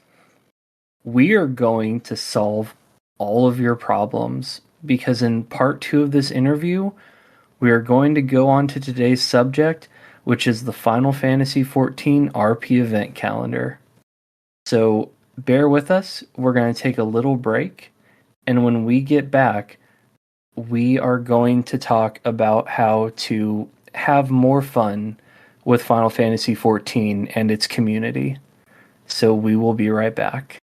we are going to solve all of your problems. Because in part 2 of this interview, we are going to go on to today's subject, which is the Final Fantasy XIV RP Event Calendar. So bear with us. We're going to take a little break. And when we get back, we are going to talk about how to have more fun with Final Fantasy XIV and its community. So we will be right back.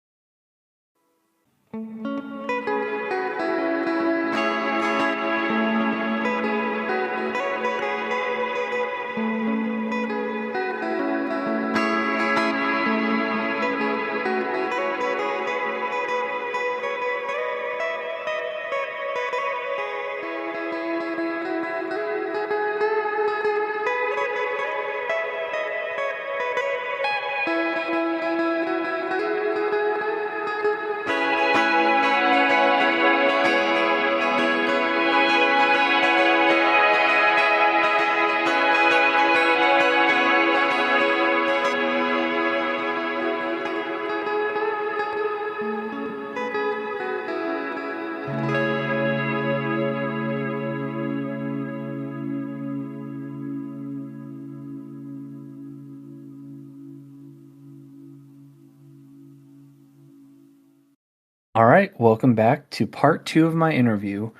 All right, welcome back to part 2 of my interview.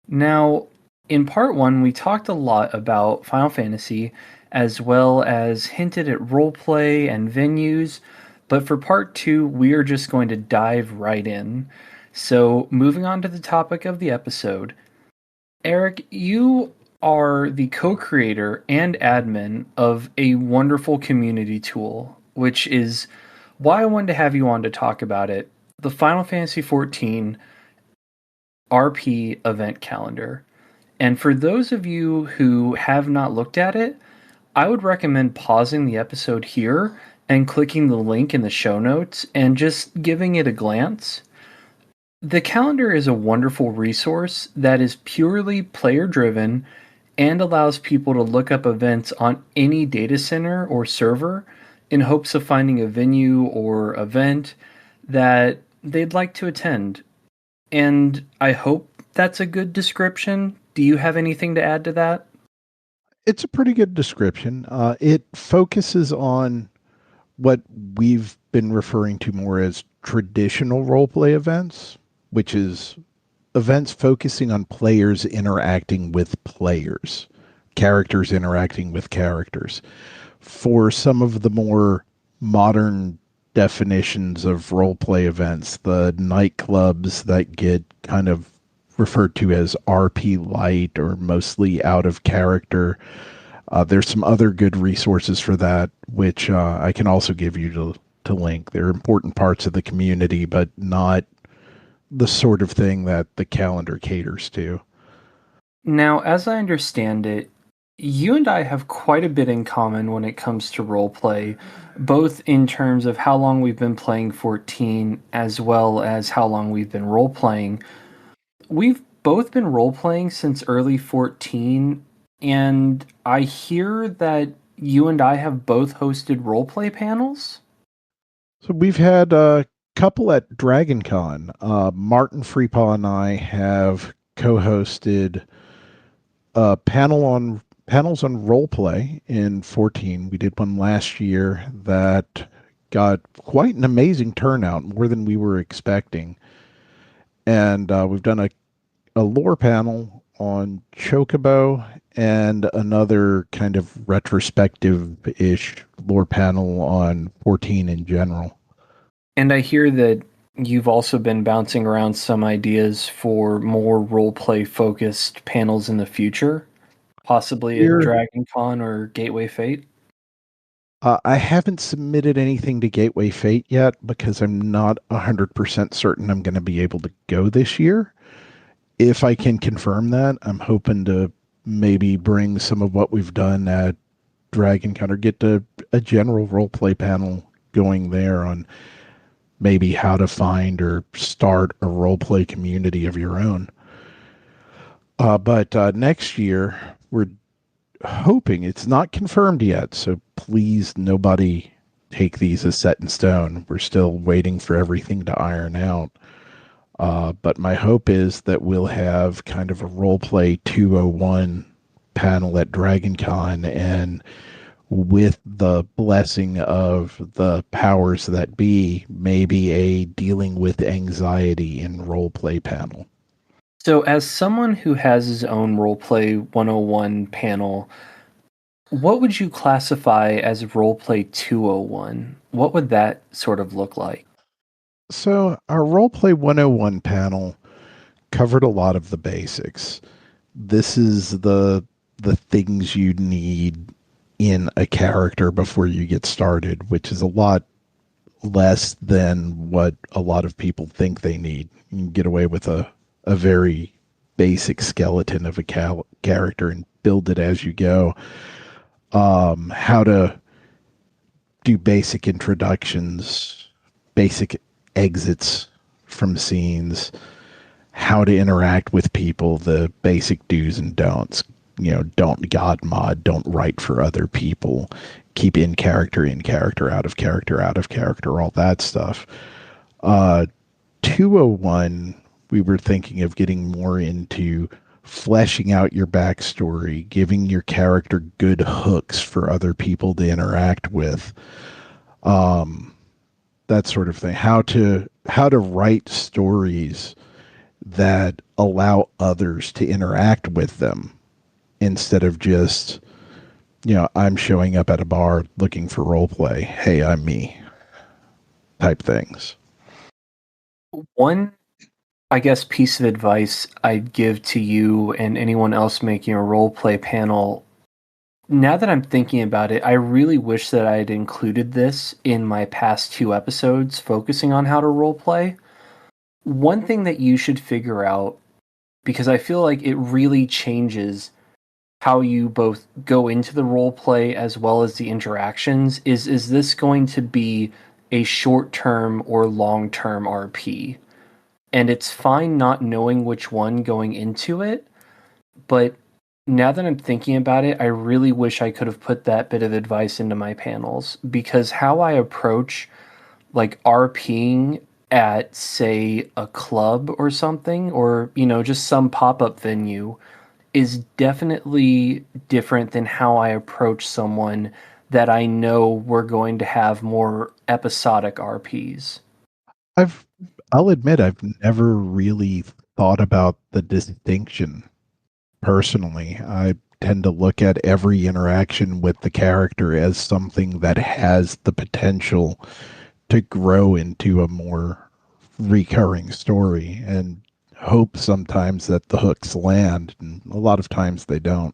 Now, in part 1, we talked a lot about Final Fantasy, as well as hinted at roleplay and venues, but for part 2, we are just going to dive right in. So, moving on to the topic of the episode, Erroch, you are the co-creator and admin of a wonderful community tool, which is why I wanted to have you on to talk about it. The Final Fantasy XIV RP Event Calendar. And for those of you who have not looked at it, I would recommend pausing the episode here and clicking the link in the show notes and just giving it a glance. The calendar is a wonderful resource that is purely player-driven and allows people to look up events on any data center or server in hopes of finding a venue or event that they'd like to attend. And I hope that's a good description. Do you have anything to add to that? It's a pretty good description. It focuses on what we've been referring to more as traditional roleplay events, which is events focusing on players interacting with players, characters interacting with characters. For some of the more modern definitions of roleplay events, the nightclubs that get kind of referred to as RP light or mostly out of character. There's some other good resources for that, which I can also give you to link. They're important parts of the community, but not the sort of thing that the calendar caters to. Now, as I understand it, you and I have quite a bit in common when it comes to roleplay, both in terms of how long we've been playing 14, as well as how long we've been role-playing. We've both been role-playing since early 14, and I hear that you and I have both hosted roleplay panels? So we've had a couple at DragonCon. Martin Freepaw and I have co-hosted a panels on roleplay in 14. We did one last year that got quite an amazing turnout, more than we were expecting. And we've done a lore panel on Chocobo and another kind of retrospective-ish lore panel on 14 in general. And I hear that you've also been bouncing around some ideas for more roleplay focused panels in the future, possibly at Here, Dragon Con or Gateway Fate. I haven't submitted anything to Gateway Fate yet because I'm not 100% certain I'm going to be able to go this year. If I can confirm that, I'm hoping to maybe bring some of what we've done at Dragon Con or get a general roleplay panel going there on maybe how to find or start a roleplay community of your own. But next year, we're hoping, it's not confirmed yet, so please nobody take these as set in stone. We're still waiting for everything to iron out. But my hope is that we'll have kind of a roleplay 201 panel at DragonCon, and with the blessing of the powers that be, maybe a dealing with anxiety in roleplay panel. So, as someone who has his own Roleplay 101 panel, what would you classify as Roleplay 201? What would that sort of look like? So, our Roleplay 101 panel covered a lot of the basics. This is the things you need in a character before you get started, which is a lot less than what a lot of people think they need. You can get away with a very basic skeleton of a character and build it as you go. How to do basic introductions, basic exits from scenes, how to interact with people, the basic do's and don'ts. You know, don't god mod, don't write for other people, keep in character, out of character, all that stuff. 201, we were thinking of getting more into fleshing out your backstory, giving your character good hooks for other people to interact with. That sort of thing. How to write stories that allow others to interact with them instead of just, I'm showing up at a bar looking for role play. Hey, I'm me type things. One, I guess, piece of advice I'd give to you and anyone else making a roleplay panel, now that I'm thinking about it, I really wish that I had included this in my past 2 episodes focusing on how to roleplay. One thing that you should figure out, because I feel like it really changes how you both go into the roleplay as well as the interactions, is this going to be a short-term or long-term RP? And it's fine not knowing which one going into it, but now that I'm thinking about it, I really wish I could have put that bit of advice into my panels, because how I approach like RPing at, say, a club or something, or, just some pop-up venue, is definitely different than how I approach someone that I know we're going to have more episodic RPs. I'll admit I've never really thought about the distinction personally. I tend to look at every interaction with the character as something that has the potential to grow into a more recurring story, and hope sometimes that the hooks land, and a lot of times they don't.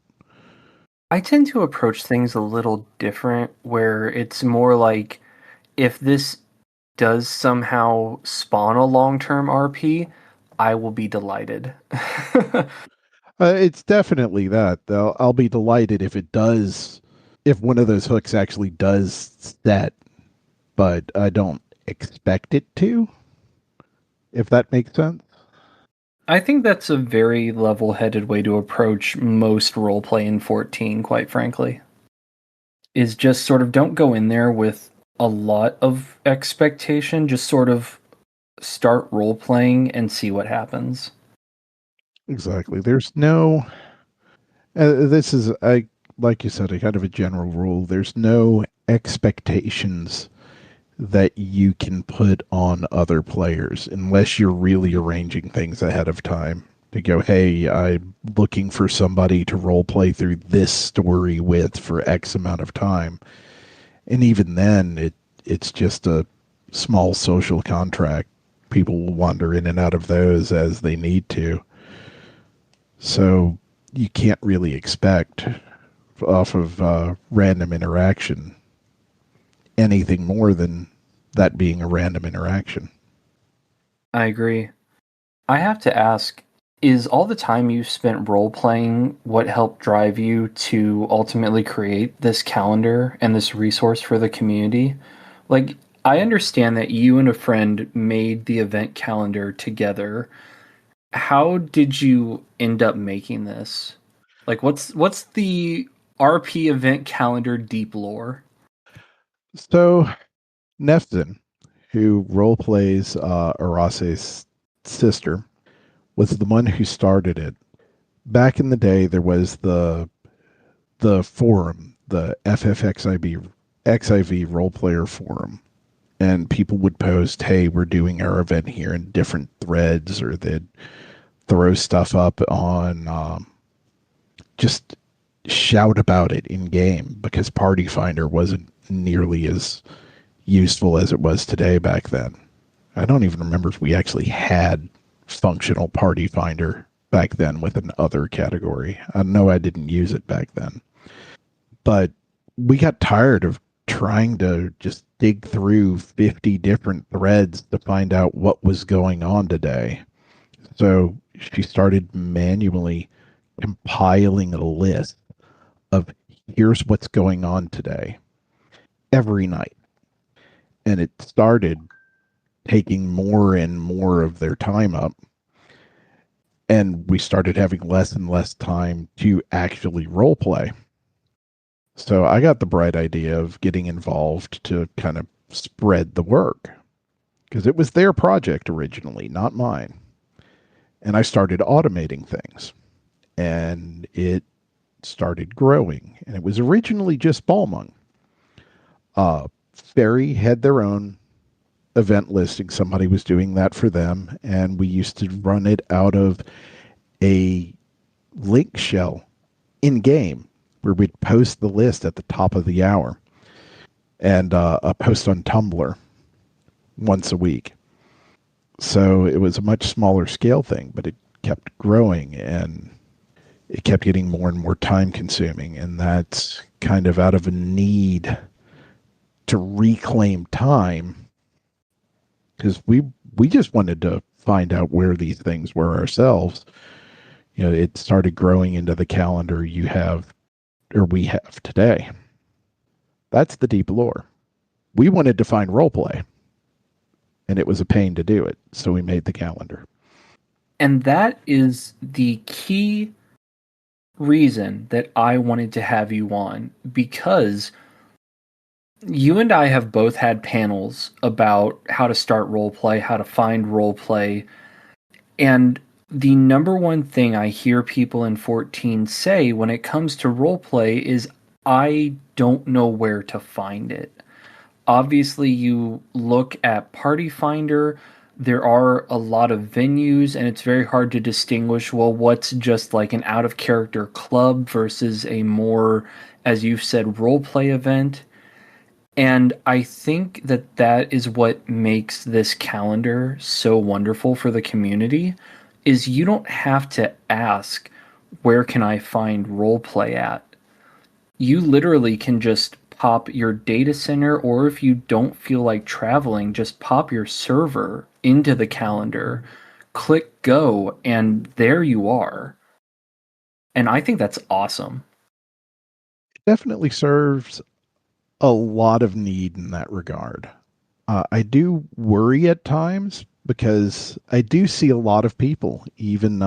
I tend to approach things a little different, where it's more like, if this does somehow spawn a long-term RP, I will be delighted. It's definitely that, though. I'll be delighted if it does, if one of those hooks actually does set, but I don't expect it to, if that makes sense. I think that's a very level-headed way to approach most roleplay in 14, quite frankly. Is just sort of don't go in there with a lot of expectation, just sort of start role-playing and see what happens. Exactly. There's no, this is, like you said, a kind of a general rule. There's no expectations that you can put on other players unless you're really arranging things ahead of time to go, hey, I'm looking for somebody to role play through this story with for X amount of time. And even then, it's just a small social contract people will wander in and out of those as they need to. So you can't really expect off of random interaction anything more than that being a random interaction. I agree. I have to ask, is all the time you spent role-playing what helped drive you to ultimately create this calendar and this resource for the community? Like, I understand that you and a friend made the event calendar together. How did you end up making this? Like, what's the RP event calendar deep lore? So Neftin, who role plays Arase's sister, was the one who started it. Back in the day, there was the forum, the FFXIV role player forum, and people would post, "Hey, we're doing our event here," in different threads, or they'd throw stuff up on just shout about it in game, because Party Finder wasn't nearly as useful as it was today back then. I don't even remember if we actually had functional Party Finder back then with an other category. I know I didn't use it back then. But we got tired of trying to just dig through 50 different threads to find out what was going on today. So she started manually compiling a list of, here's what's going on today, every night. And it started taking more and more of their time up. And we started having less and less time to actually role play. So I got the bright idea of getting involved to kind of spread the work, because it was their project originally, not mine. And I started automating things, and it started growing. And it was originally just Balmung. Fairy had their own event listing. Somebody was doing that for them, and we used to run it out of a link shell in game, where we'd post the list at the top of the hour, and a post on Tumblr once a week. So it was a much smaller scale thing, but it kept growing, and it kept getting more and more time consuming. And that's kind of out of a need to reclaim time, because we just wanted to find out where these things were ourselves. You know, it started growing into the calendar you have, or we have today. That's the deep lore. We wanted to find roleplay, and it was a pain to do it, so we made the calendar. And that is the key reason that I wanted to have you on, because you and I have both had panels about how to start roleplay, how to find roleplay, and the number one thing I hear people in 14 say when it comes to roleplay is, I don't know where to find it. Obviously, you look at Party Finder, there are a lot of venues, and it's very hard to distinguish, well, what's just like an out-of-character club versus a more, as you've said, roleplay event. And I think that that is what makes this calendar so wonderful for the community, is you don't have to ask, where can I find roleplay at? You literally can just pop your data center, or if you don't feel like traveling, just pop your server into the calendar, click go, and there you are. And I think that's awesome. It definitely serves a lot of need in that regard. I do worry at times, because I do see a lot of people, even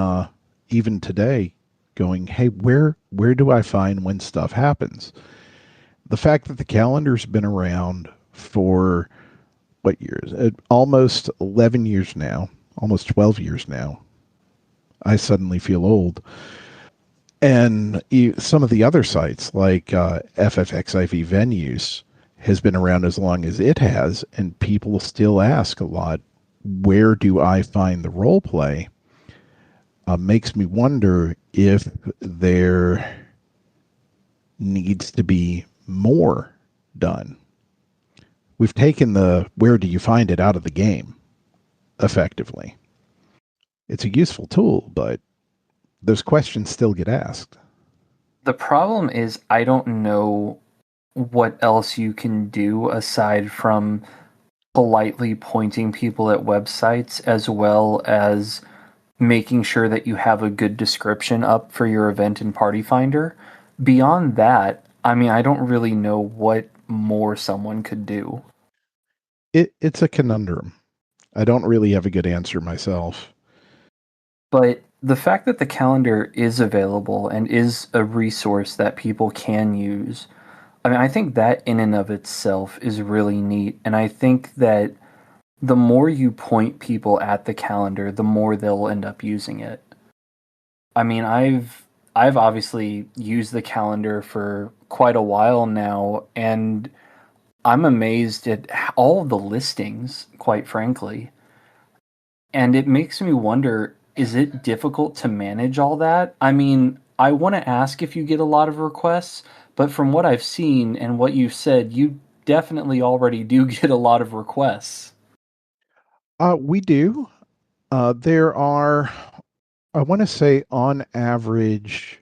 today, going, "Hey, where do I find when stuff happens?" The fact that the calendar's been around for what years? Almost 11 years now, almost 12 years now. I suddenly feel old. And some of the other sites, like FFXIV Venues, has been around as long as it has, and people still ask a lot, where do I find the role play? Makes me wonder if there needs to be more done. We've taken the where do you find it out of the game. effectively. It's a useful tool, but those questions still get asked. The problem is I don't know what else you can do aside from politely pointing people at websites, as well as making sure that you have a good description up for your event in Party Finder. Beyond that, I mean, I don't really know what more someone could do. It's a conundrum. I don't really have a good answer myself. But the fact that the calendar is available and is a resource that people can use, I mean, I think that in and of itself is really neat. And I think that the more you point people at the calendar, the more they'll end up using it. I mean, I've obviously used the calendar for quite a while now, and I'm amazed at all of the listings, quite frankly. And it makes me wonder, is it difficult to manage all that? I mean, I want to ask if you get a lot of requests, but from what I've seen and what you've said, you definitely already do get a lot of requests. We do. There are, I want to say, on average,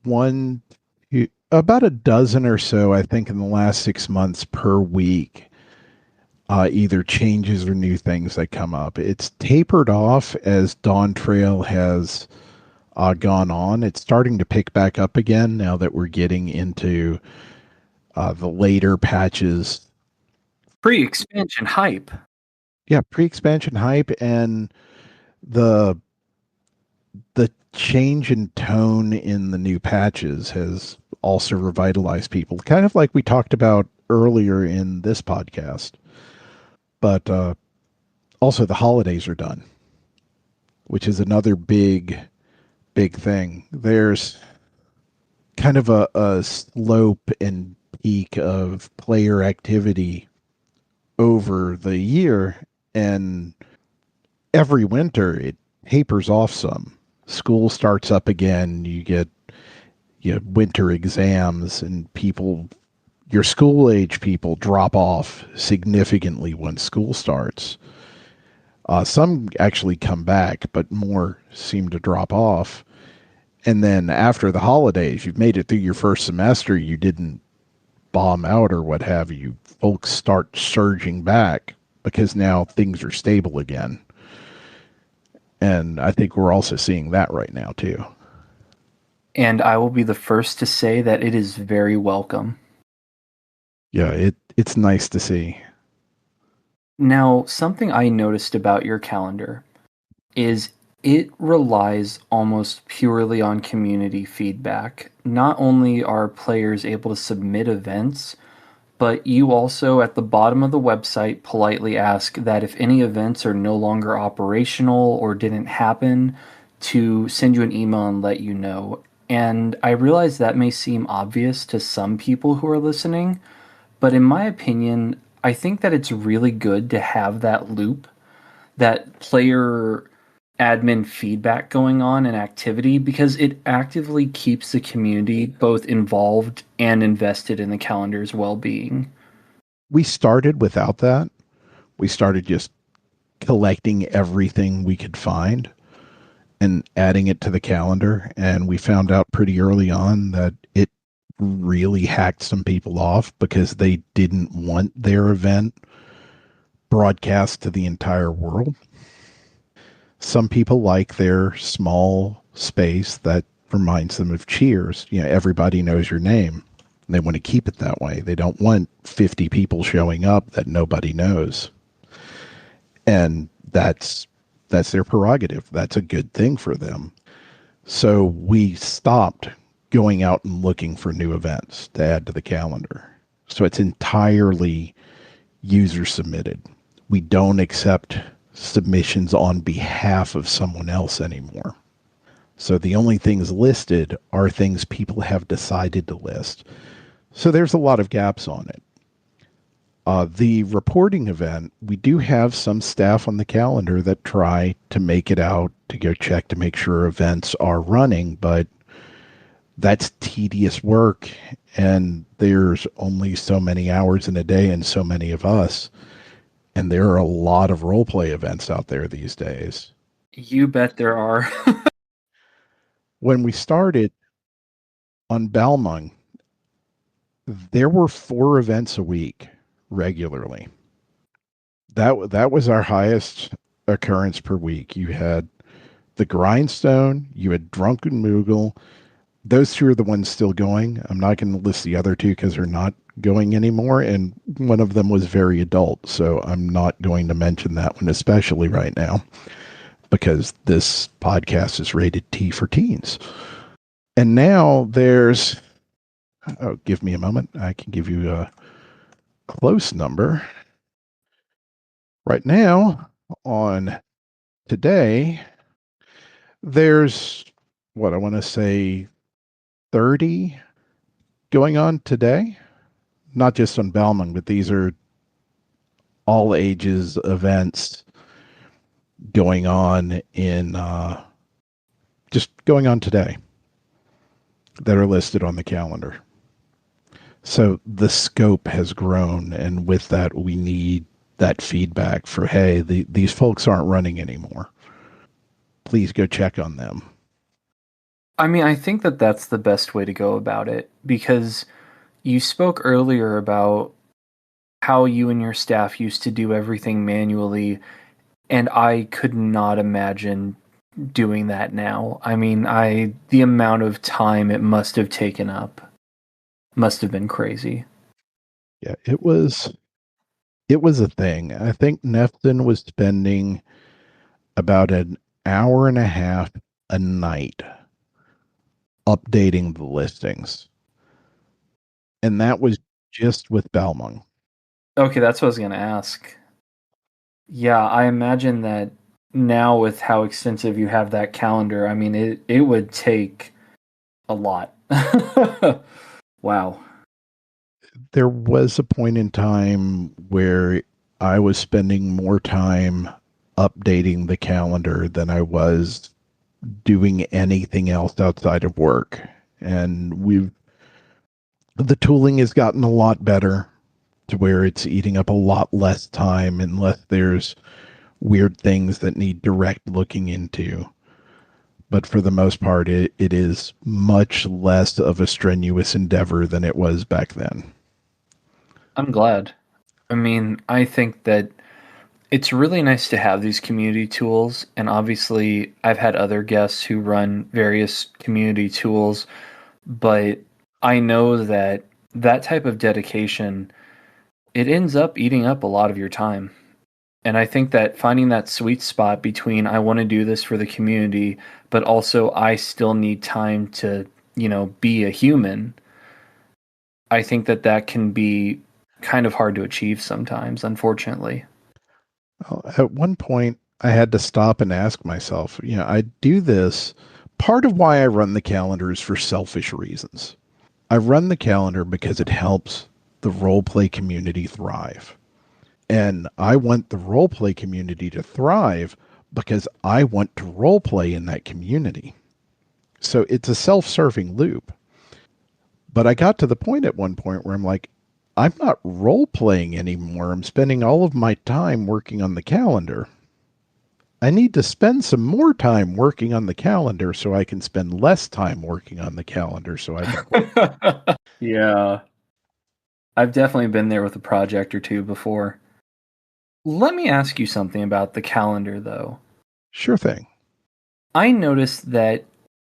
about a dozen or so, I think, in the last 6 months per week. Either changes or new things that come up. It's tapered off as Dawn Trail has gone on. It's starting to pick back up again now that we're getting into the later patches. Pre-expansion hype. Yeah, pre-expansion hype, and the change in tone in the new patches has also revitalized people, kind of like we talked about earlier in this podcast. But also the holidays are done, which is another big thing. There's kind of a slope and peak of player activity over the year, and every winter it tapers off some. School starts up again, you get winter exams, and your school age people drop off significantly when school starts. Some actually come back, but more seem to drop off. And then after the holidays, you've made it through your first semester, you didn't bomb out or what have you. Folks start surging back because now things are stable again. And I think we're also seeing that right now, too. And I will be the first to say that it is very welcome. Yeah, it's nice to see. Now, something I noticed about your calendar is it relies almost purely on community feedback. Not only are players able to submit events, but you also, at the bottom of the website, politely ask that if any events are no longer operational or didn't happen, to send you an email and let you know. And I realize that may seem obvious to some people who are listening, but in my opinion, I think that it's really good to have that loop, that player admin feedback going on and activity, because it actively keeps the community both involved and invested in the calendar's well-being. We started without that. We started just collecting everything we could find and adding it to the calendar. And we found out pretty early on that it really hacked some people off because they didn't want their event broadcast to the entire world. Some people like their small space that reminds them of Cheers. Everybody knows your name. And they want to keep it that way. They don't want 50 people showing up that nobody knows. And that's their prerogative. That's a good thing for them. So we stopped going out and looking for new events to add to the calendar. So it's entirely user submitted. We don't accept submissions on behalf of someone else anymore. So the only things listed are things people have decided to list. So there's a lot of gaps on it. The reporting event, we do have some staff on the calendar that try to make it out to go check to make sure events are running, but that's tedious work, and there's only so many hours in a day and so many of us. And there are a lot of roleplay events out there these days. You bet there are. When we started on Balmung, there were 4 events a week regularly. That was our highest occurrence per week. You had the Grindstone, you had Drunken Moogle. Those 2 are the ones still going. I'm not going to list the other 2 because they're not going anymore, and one of them was very adult, so I'm not going to mention that one especially right now because this podcast is rated T for teens. And now there's, oh, give me a moment. I can give you a close number. Right now, on today, there's what I want to say 30 going on today. Not just on Balmung, but these are all ages events going on in just going on today that are listed on the calendar. So the scope has grown, and with that, we need that feedback for, hey, these folks aren't running anymore. Please go check on them. I mean, I think that that's the best way to go about it, because you spoke earlier about how you and your staff used to do everything manually, and I could not imagine doing that now. I mean, the amount of time it must have taken up must have been crazy. Yeah, it was a thing. I think Nefton was spending about an hour and a half a night updating the listings. And that was just with Balmung. Okay, that's what I was going to ask. Yeah, I imagine that now with how extensive you have that calendar, I mean, it would take a lot. Wow. There was a point in time where I was spending more time updating the calendar than I was doing anything else outside of work. And the tooling has gotten a lot better to where it's eating up a lot less time unless there's weird things that need direct looking into. But for the most part, it is much less of a strenuous endeavor than it was back then. I'm glad. I mean, I think that it's really nice to have these community tools, and obviously I've had other guests who run various community tools, but I know that that type of dedication, it ends up eating up a lot of your time. And I think that finding that sweet spot between I want to do this for the community, but also I still need time to, be a human, I think that that can be kind of hard to achieve sometimes, unfortunately. Well, at one point, I had to stop and ask myself, I do this. Part of why I run the calendar is for selfish reasons. I run the calendar because it helps the roleplay community thrive. And I want the roleplay community to thrive because I want to roleplay in that community. So it's a self-serving loop. But I got to the point at one point where I'm like, I'm not role-playing anymore. I'm spending all of my time working on the calendar. I need to spend some more time working on the calendar so I can spend less time working on the calendar so I can... Yeah. I've definitely been there with a project or two before. Let me ask you something about the calendar, though. Sure thing. I noticed that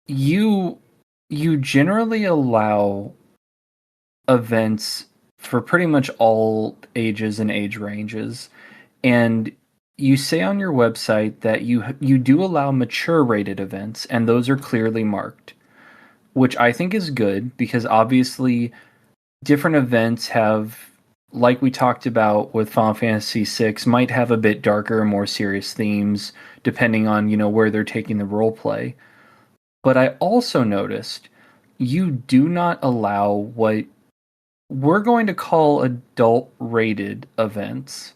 you generally allow events for pretty much all ages and age ranges, and you say on your website that you do allow mature rated events, and those are clearly marked, which I think is good because obviously different events have, like we talked about with Final Fantasy VI, might have a bit darker and more serious themes depending on, where they're taking the role play. But I also noticed you do not allow what we're going to call adult rated events.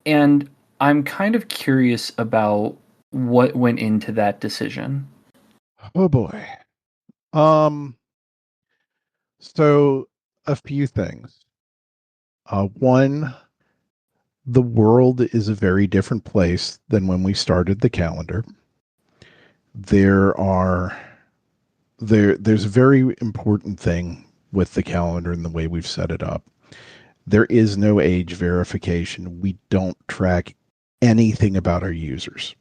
And I'm kind of curious about what went into that decision. Oh boy. So a few things. One, The world is a very different place than when we started the calendar. There's a very important thing with the calendar and the way we've set it up. There is no age verification. We don't track anything about our users.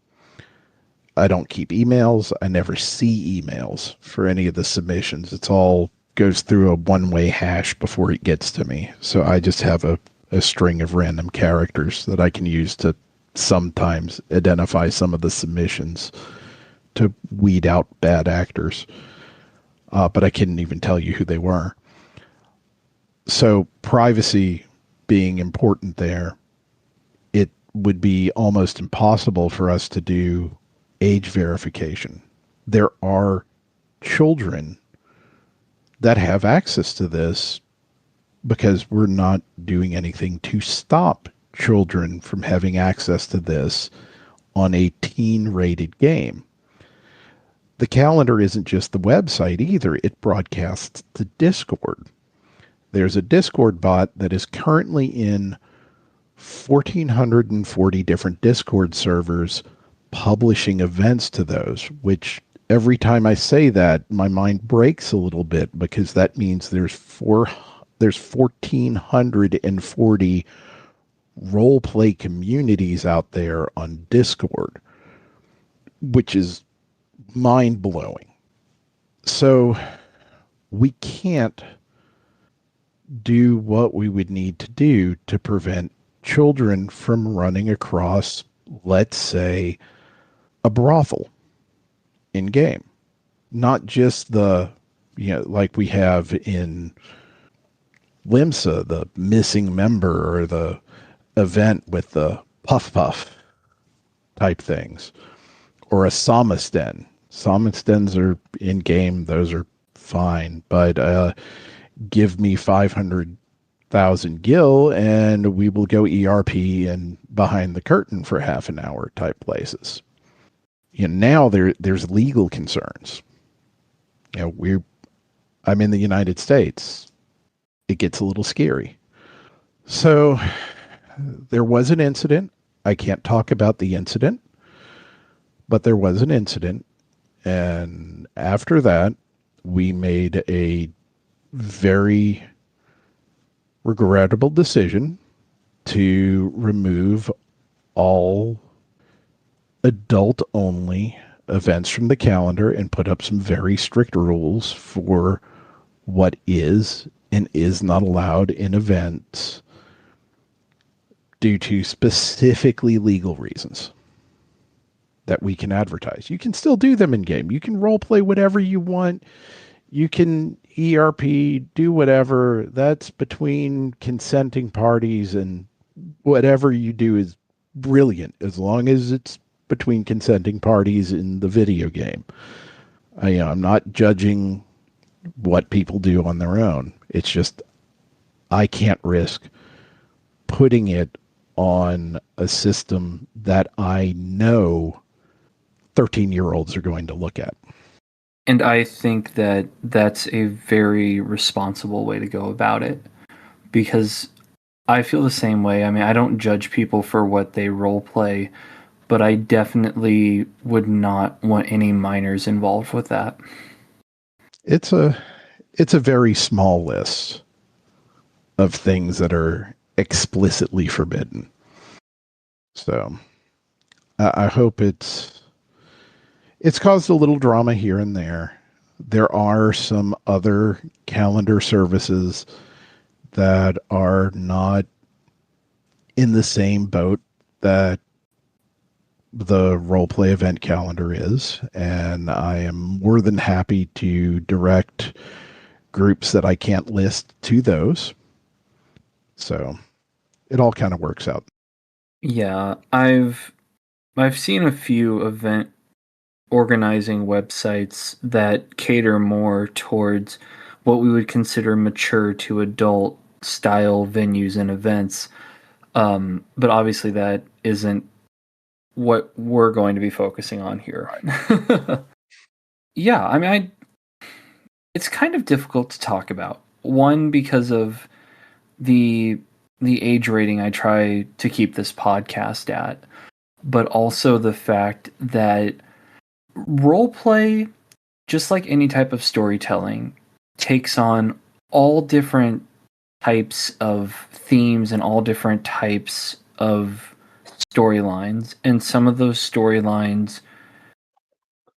I don't keep emails. I never see emails for any of the submissions. It's all goes through a one-way hash before it gets to me. So I just have a string of random characters that I can use to sometimes identify some of the submissions to weed out bad actors. But I couldn't even tell you who they were. So privacy being important there, it would be almost impossible for us to do age verification. There are children that have access to this because we're not doing anything to stop children from having access to this on a teen-rated game. The calendar isn't just the website either. It broadcasts to Discord. There's a Discord bot that is currently in 1,440 different Discord servers publishing events to those, which every time I say that, my mind breaks a little bit because that means there's 1,440 role play communities out there on Discord, which is mind blowing. So we can't do what we would need to do to prevent children from running across, let's say, a brothel in game. Not just like we have in Limsa, the missing member or the event with the puff puff type things, or a Samisten. Samistens are in game; those are fine, but give me 500,000 gil, and we will go ERP and behind the curtain for half an hour type places. Now there's legal concerns. I'm in the United States. It gets a little scary. So there was an incident. I can't talk about the incident, but there was an incident. And after that, we made a very regrettable decision to remove all adult-only events from the calendar and put up some very strict rules for what is and is not allowed in events due to specifically legal reasons that we can advertise. You can still do them in game. You can role play whatever you want. You can ERP, do whatever. That's between consenting parties, and whatever you do is brilliant as long as it's between consenting parties in the video game. I'm not judging what people do on their own. It's just I can't risk putting it on a system that I know 13-year-olds are going to look at. And I think that that's a very responsible way to go about it, because I feel the same way. I mean, I don't judge people for what they role play, but I definitely would not want any minors involved with that. It's a very small list of things that are explicitly forbidden. So I hope it's caused a little drama here and there. There are some other calendar services that are not in the same boat that the roleplay event calendar is, and I am more than happy to direct groups that I can't list to those. So it all kind of works out. Yeah, I've seen a few event organizing websites that cater more towards what we would consider mature to adult style venues and events. But obviously that isn't what we're going to be focusing on here. Yeah, I mean, it's kind of difficult to talk about. One, because of the the age rating I try to keep this podcast at, but also the fact that roleplay, just like any type of storytelling, takes on all different types of themes and all different types of storylines. And some of those storylines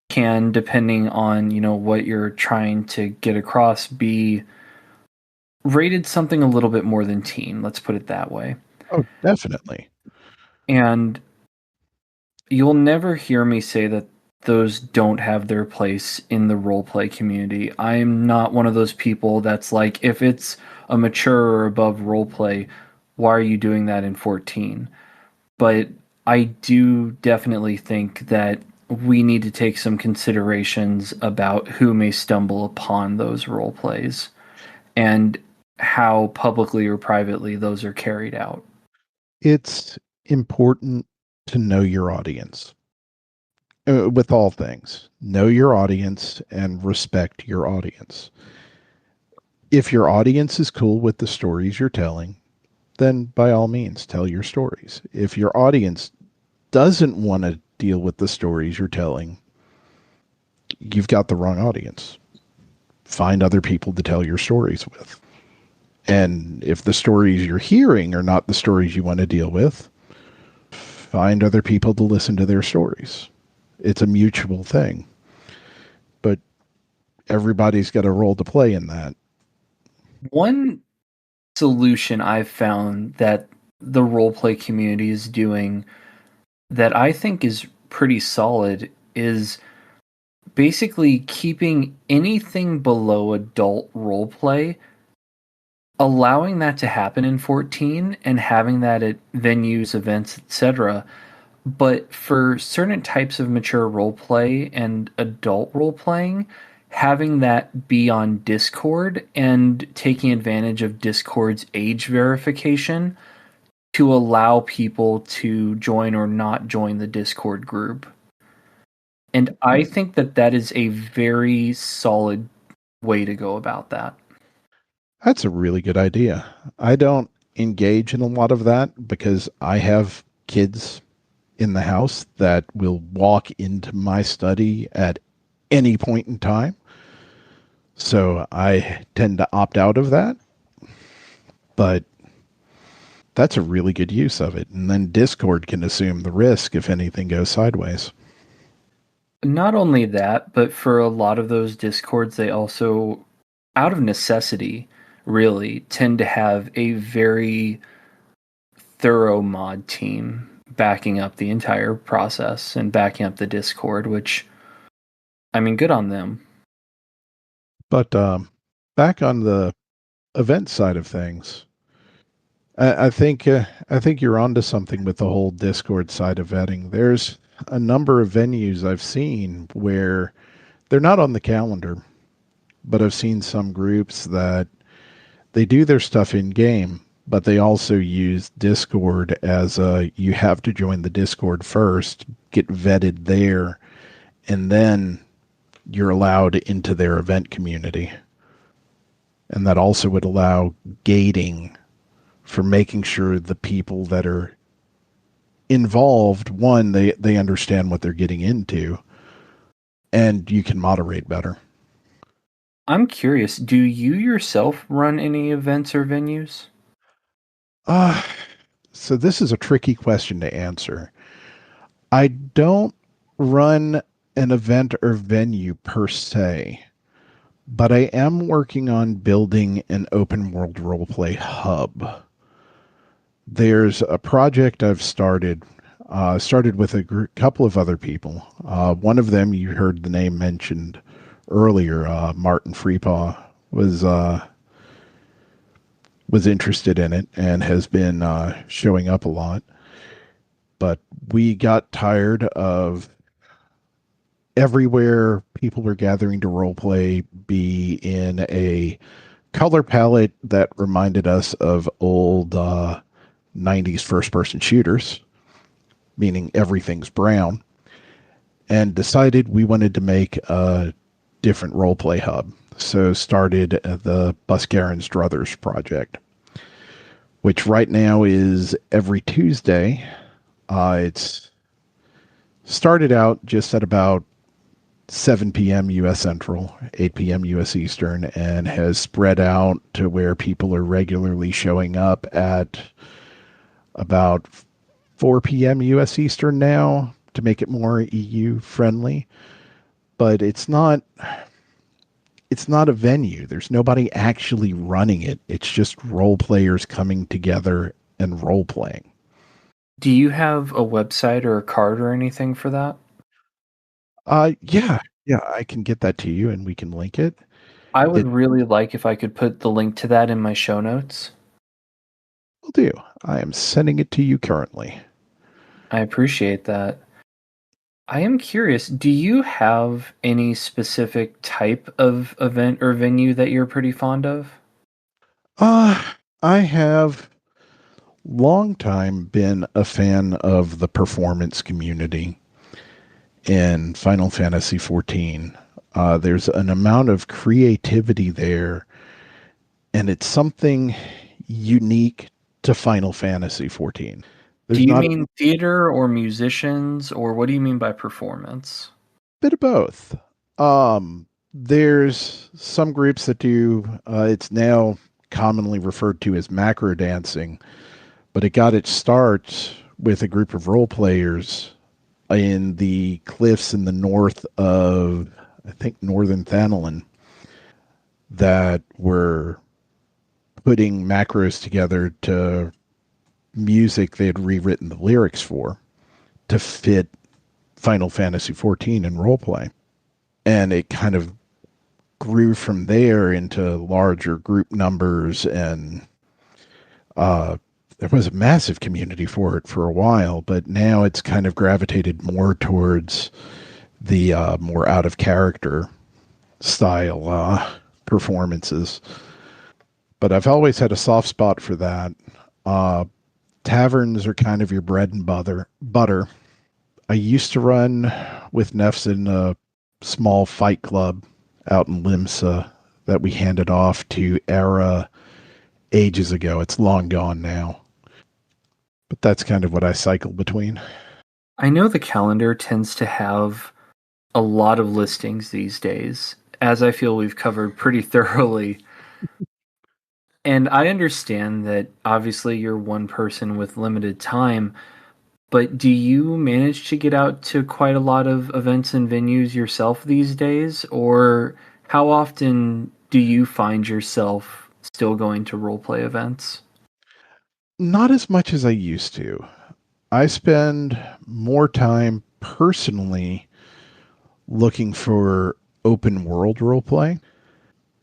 can, depending on, what you're trying to get across, be rated something a little bit more than teen, let's put it that way. Oh, definitely. And you'll never hear me say that those don't have their place in the roleplay community. I'm not one of those people that's like, if it's a mature or above roleplay, why are you doing that in 14? But I do definitely think that we need to take some considerations about who may stumble upon those roleplays and how publicly or privately those are carried out. It's important to know your audience. With all things, know your audience and respect your audience. If your audience is cool with the stories you're telling, then by all means, tell your stories. If your audience doesn't want to deal with the stories you're telling, you've got the wrong audience. Find other people to tell your stories with. And if the stories you're hearing are not the stories you want to deal with, find other people to listen to their stories. It's a mutual thing. But everybody's got a role to play in that. One solution I've found that the roleplay community is doing that I think is pretty solid is basically keeping anything below adult roleplay, allowing that to happen in 14 and having that at venues, events, etc. But for certain types of mature roleplay and adult role-playing, having that be on Discord and taking advantage of Discord's age verification to allow people to join or not join the Discord group. And I think that that is a very solid way to go about that. That's a really good idea. I don't engage in a lot of that because I have kids in the house that will walk into my study at any point in time. So I tend to opt out of that. But that's a really good use of it. And then Discord can assume the risk if anything goes sideways. Not only that, but for a lot of those Discords, they also, out of necessity, really tend to have a very thorough mod team backing up the entire process and backing up the Discord, which, I mean, good on them. But back on the event side of things, I think you're onto something with the whole Discord side of vetting. There's a number of venues I've seen where they're not on the calendar, but I've seen some groups that they do their stuff in game, but they also use Discord as you have to join the Discord first, get vetted there, and then you're allowed into their event community. And that also would allow gating for making sure the people that are involved, one, they understand what they're getting into, and you can moderate better. I'm curious, do you yourself run any events or venues? So this is a tricky question to answer. I don't run an event or venue per se, but I am working on building an open world roleplay hub. There's a project I've started with a couple of other people. One of them, you heard the name mentioned earlier, Martin Freepaw, was interested in it and has been showing up a lot. But we got tired of everywhere people were gathering to roleplay be in a color palette that reminded us of old 90s first-person shooters, meaning everything's brown, and decided we wanted to make a different roleplay hub. So started the Buscarrons Druthers project. which right now is every Tuesday. It's started out just at about 7 p.m. U.S. Central, 8 p.m. U.S. Eastern, and has spread out to where people are regularly showing up at about 4 p.m. U.S. Eastern now to make it more EU friendly. But it's not a venue. There's nobody actually running it. It's just role players coming together and role playing. Do you have a website or a card or anything for that? Yeah, I can get that to you and we can link it. I would really like if I could put the link to that in my show notes. Will do. I am sending it to you currently. I appreciate that. I am curious, do you have any specific type of event or venue that you're pretty fond of? I have long time been a fan of the performance community in Final Fantasy XIV. There's an amount of creativity there, and it's something unique to Final Fantasy XIV. There's Do you not mean theater or musicians, or what do you mean by performance? a bit of both. There's some groups that do, it's now commonly referred to as macro dancing, but it got its start with a group of role players in the cliffs in the north of, I think, northern Thanalan that were putting macros together to music they had rewritten the lyrics for to fit Final Fantasy XIV in roleplay. And it kind of grew from there into larger group numbers, and there was a massive community for it for a while, but now it's kind of gravitated more towards the more out of character style performances. But I've always had a soft spot for that. Taverns are kind of your bread and butter. I used to run with Neffs in a small fight club out in Limsa that we handed off to Era ages ago. It's long gone now. But that's kind of what I cycle between. I know the calendar tends to have a lot of listings these days, as I feel we've covered pretty thoroughly. And I understand that obviously you're one person with limited time, but do you manage to get out to quite a lot of events and venues yourself these days? Or how often do you find yourself still going to roleplay events? Not as much as I used to. I spend more time personally looking for open world roleplay.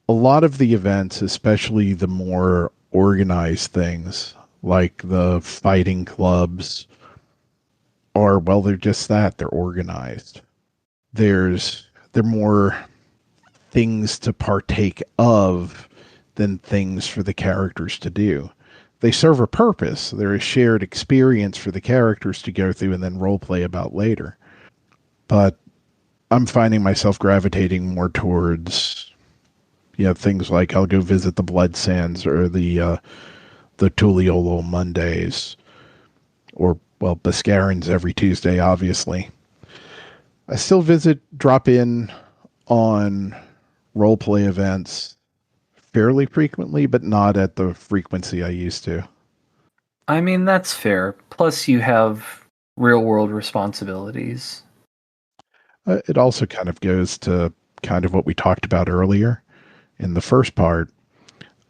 A lot of the events, especially the more organized things like the fighting clubs, are, well, they're just that. They're organized. They're more things to partake of than things for the characters to do. They serve a purpose. They're a shared experience for the characters to go through and then role play about later. But I'm finding myself gravitating more towards, things like I'll go visit the Blood Sands or the Tuliolo Mondays, or, well, Buscarrons every Tuesday, obviously. I still drop in on roleplay events fairly frequently, but not at the frequency I used to. I mean, that's fair. Plus, you have real world responsibilities. It also kind of goes to kind of what we talked about earlier in the first part.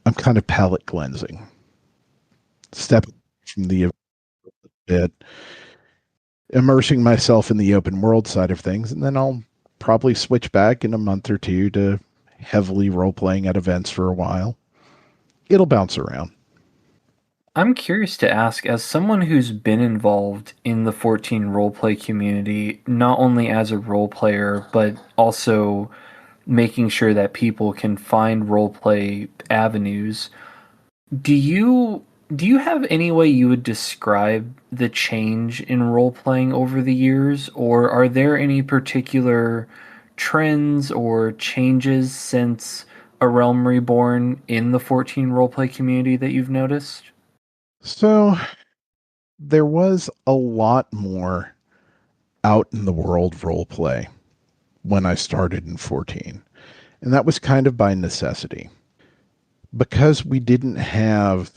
I'm kind of palate cleansing. Step from the bit, immersing myself in the open world side of things, and then I'll probably switch back in a month or two to heavily role playing at events for a while. It'll bounce around. I'm curious to ask, as someone who's been involved in the 14 roleplay community, not only as a role player, but also making sure that people can find roleplay avenues, do you have any way you would describe the change in role playing over the years, or are there any particular trends or changes since A Realm Reborn in the 14 roleplay community that you've noticed? So there was a lot more out in the world roleplay when I started in 14. And that was kind of by necessity. Because we didn't have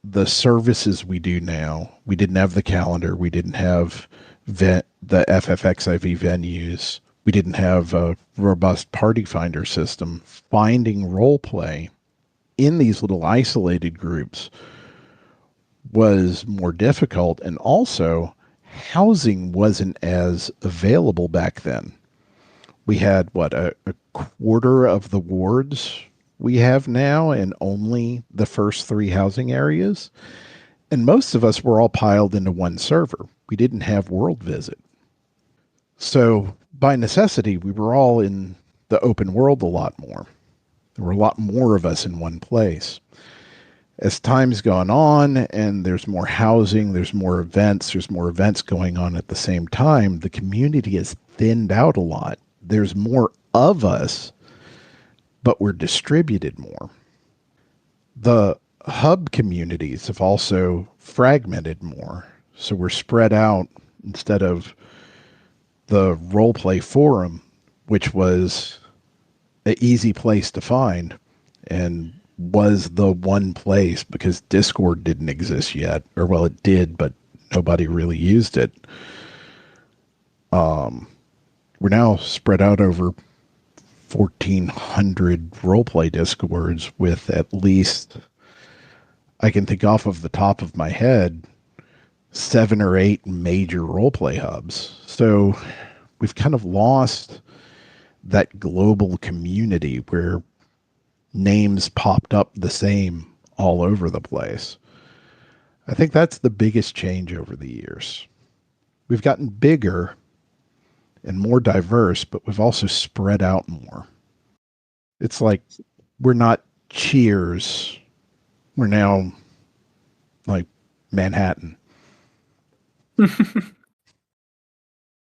the services we do now, we didn't have the calendar, we didn't have the FFXIV venues, we didn't have a robust party finder system. Finding roleplay in these little isolated groups was more difficult, and also housing wasn't as available back then. We had a quarter of the wards we have now, and only the first 3 housing areas, and most of us were all piled into one server. We didn't have world visit, so by necessity we were all in the open world a lot more. There were a lot more of us in one place. As time's gone on and there's more housing, there's more events going on at the same time, the community has thinned out a lot. There's more of us, but we're distributed more. The hub communities have also fragmented more. So we're spread out instead of the roleplay forum, which was an easy place to find and was the one place because Discord didn't exist yet, or well, it did, but nobody really used it. We're now spread out over 1,400 roleplay Discords with at least, I can think off of the top of my head, 7 or 8 major roleplay hubs. So we've kind of lost that global community where names popped up the same all over the place. I think that's the biggest change over the years. We've gotten bigger and more diverse, but we've also spread out more. It's like we're not Cheers. We're now like Manhattan.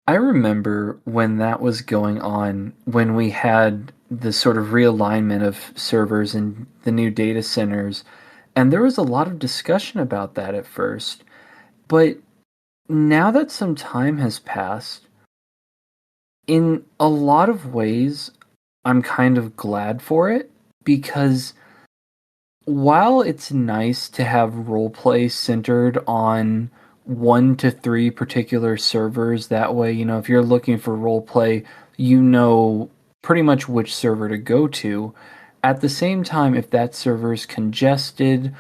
I remember when that was going on, when we had the sort of realignment of servers and the new data centers, and there was a lot of discussion about that at first. But now that some time has passed, in a lot of ways, I'm kind of glad for it, because while it's nice to have roleplay centered on 1 to 3 particular servers, that way, if you're looking for roleplay, you know pretty much which server to go to. At the same time, if that server is congested,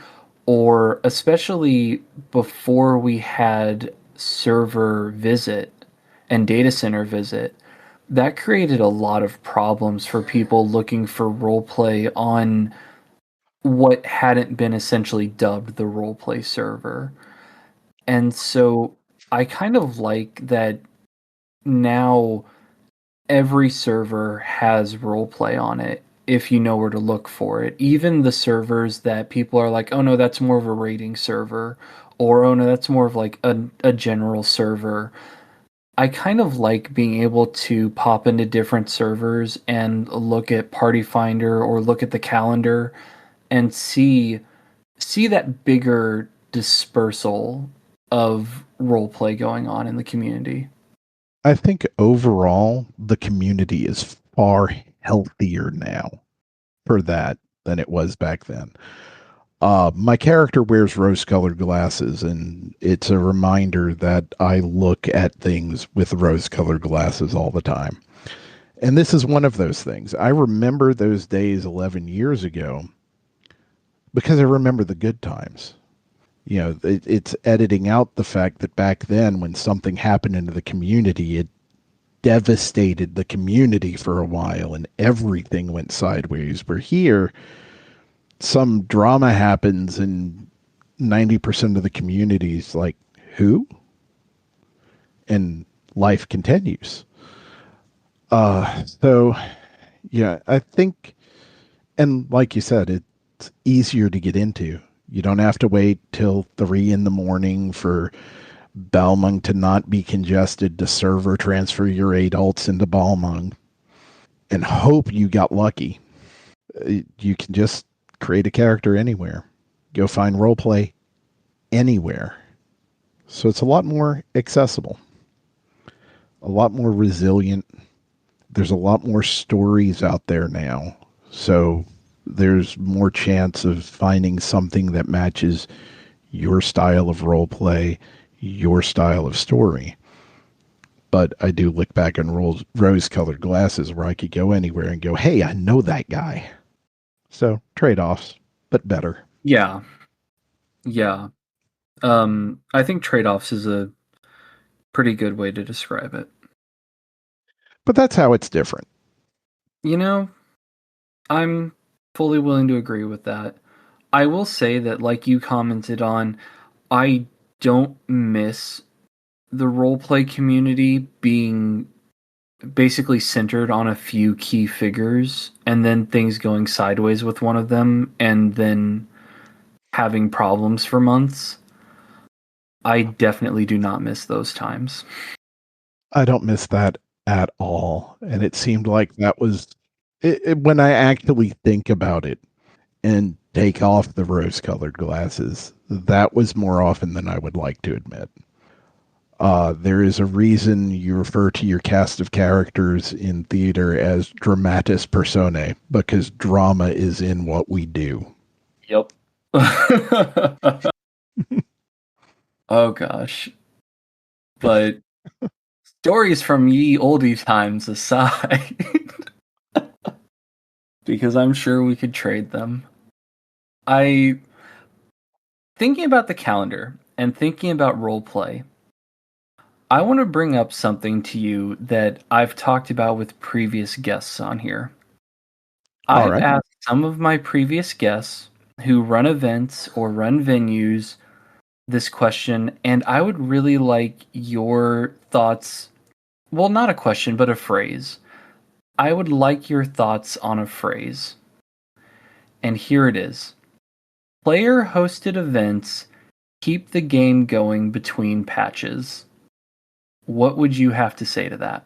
or especially before we had server visit and data center visit, that created a lot of problems for people looking for roleplay on what hadn't been essentially dubbed the roleplay server. And so I kind of like that now every server has roleplay on it if you know where to look for it. Even the servers that people are like, oh no, that's more of a rating server, or oh no, that's more of like a general server. I kind of like being able to pop into different servers and look at Party Finder or look at the calendar and see that bigger dispersal of roleplay going on in the community. I think overall, the community is far healthier now for that than it was back then. My character wears rose-colored glasses, and it's a reminder that I look at things with rose-colored glasses all the time. And this is one of those things. I remember those days 11 years ago because I remember the good times. It's editing out the fact that back then when something happened into the community, it devastated the community for a while and everything went sideways. Where here, some drama happens and 90% of the community is like, who? And life continues. So, yeah, I think, and like you said, it's easier to get into. You don't have to wait till 3 a.m. for Balmung to not be congested to server transfer your adults into Balmung and hope you got lucky. You can just create a character anywhere. Go find roleplay, anywhere. So it's a lot more accessible, a lot more resilient. There's a lot more stories out there now. So there's more chance of finding something that matches your style of role play, your style of story. But I do look back on rose-colored glasses where I could go anywhere and go, hey, I know that guy. So trade-offs, but better. Yeah. Yeah. I think trade-offs is a pretty good way to describe it. But that's how it's different. You know, I'm fully willing to agree with that. I will say that, like you commented on, I don't miss the roleplay community being basically centered on a few key figures and then things going sideways with one of them and then having problems for months. I definitely do not miss those times. I don't miss that at all. And it seemed like that was when I actually think about it and take off the rose-colored glasses, that was more often than I would like to admit. There is a reason you refer to your cast of characters in theater as dramatis personae, because drama is in what we do. Yep. Oh gosh. But stories from ye oldie times aside, because I'm sure we could trade them. Thinking about the calendar and thinking about roleplay, I want to bring up something to you that I've talked about with previous guests on here. I've asked some of my previous guests who run events or run venues this question, and I would really like your thoughts. Well, not a question, but a phrase. I would like your thoughts on a phrase. And here it is. Player-hosted events keep the game going between patches. What would you have to say to that?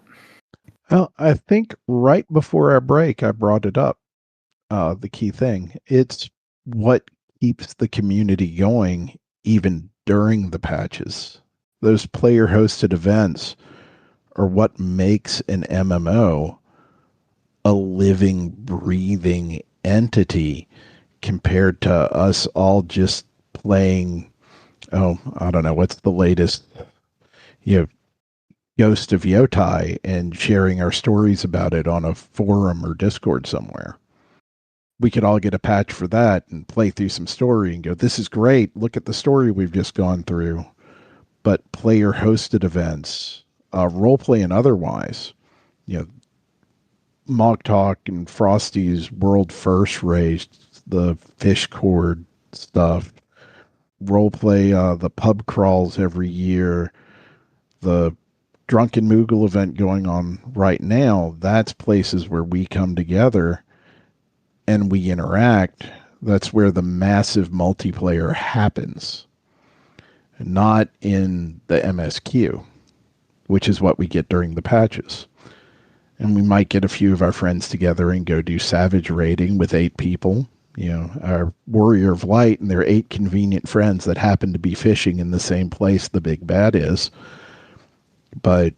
Well, I think right before our break, I brought it up. The key thing. It's what keeps the community going even during the patches. Those player-hosted events are what makes an MMO a living, breathing entity compared to us all just playing, I don't know, what's the latest, Ghost of Yotai and sharing our stories about it on a forum or Discord somewhere. We could all get a patch for that and play through some story and go, this is great. Look at the story we've just gone through. But player hosted events, roleplay and otherwise, Mog Talk and Frosty's World First race, the fish cord stuff, roleplay, the pub crawls every year, the Drunken Moogle event going on right now. That's places where we come together and we interact. That's where the massive multiplayer happens, not in the MSQ, which is what we get during the patches. And we might get a few of our friends together and go do Savage raiding with 8 people, our Warrior of Light and their 8 convenient friends that happen to be fishing in the same place the big bad is. But,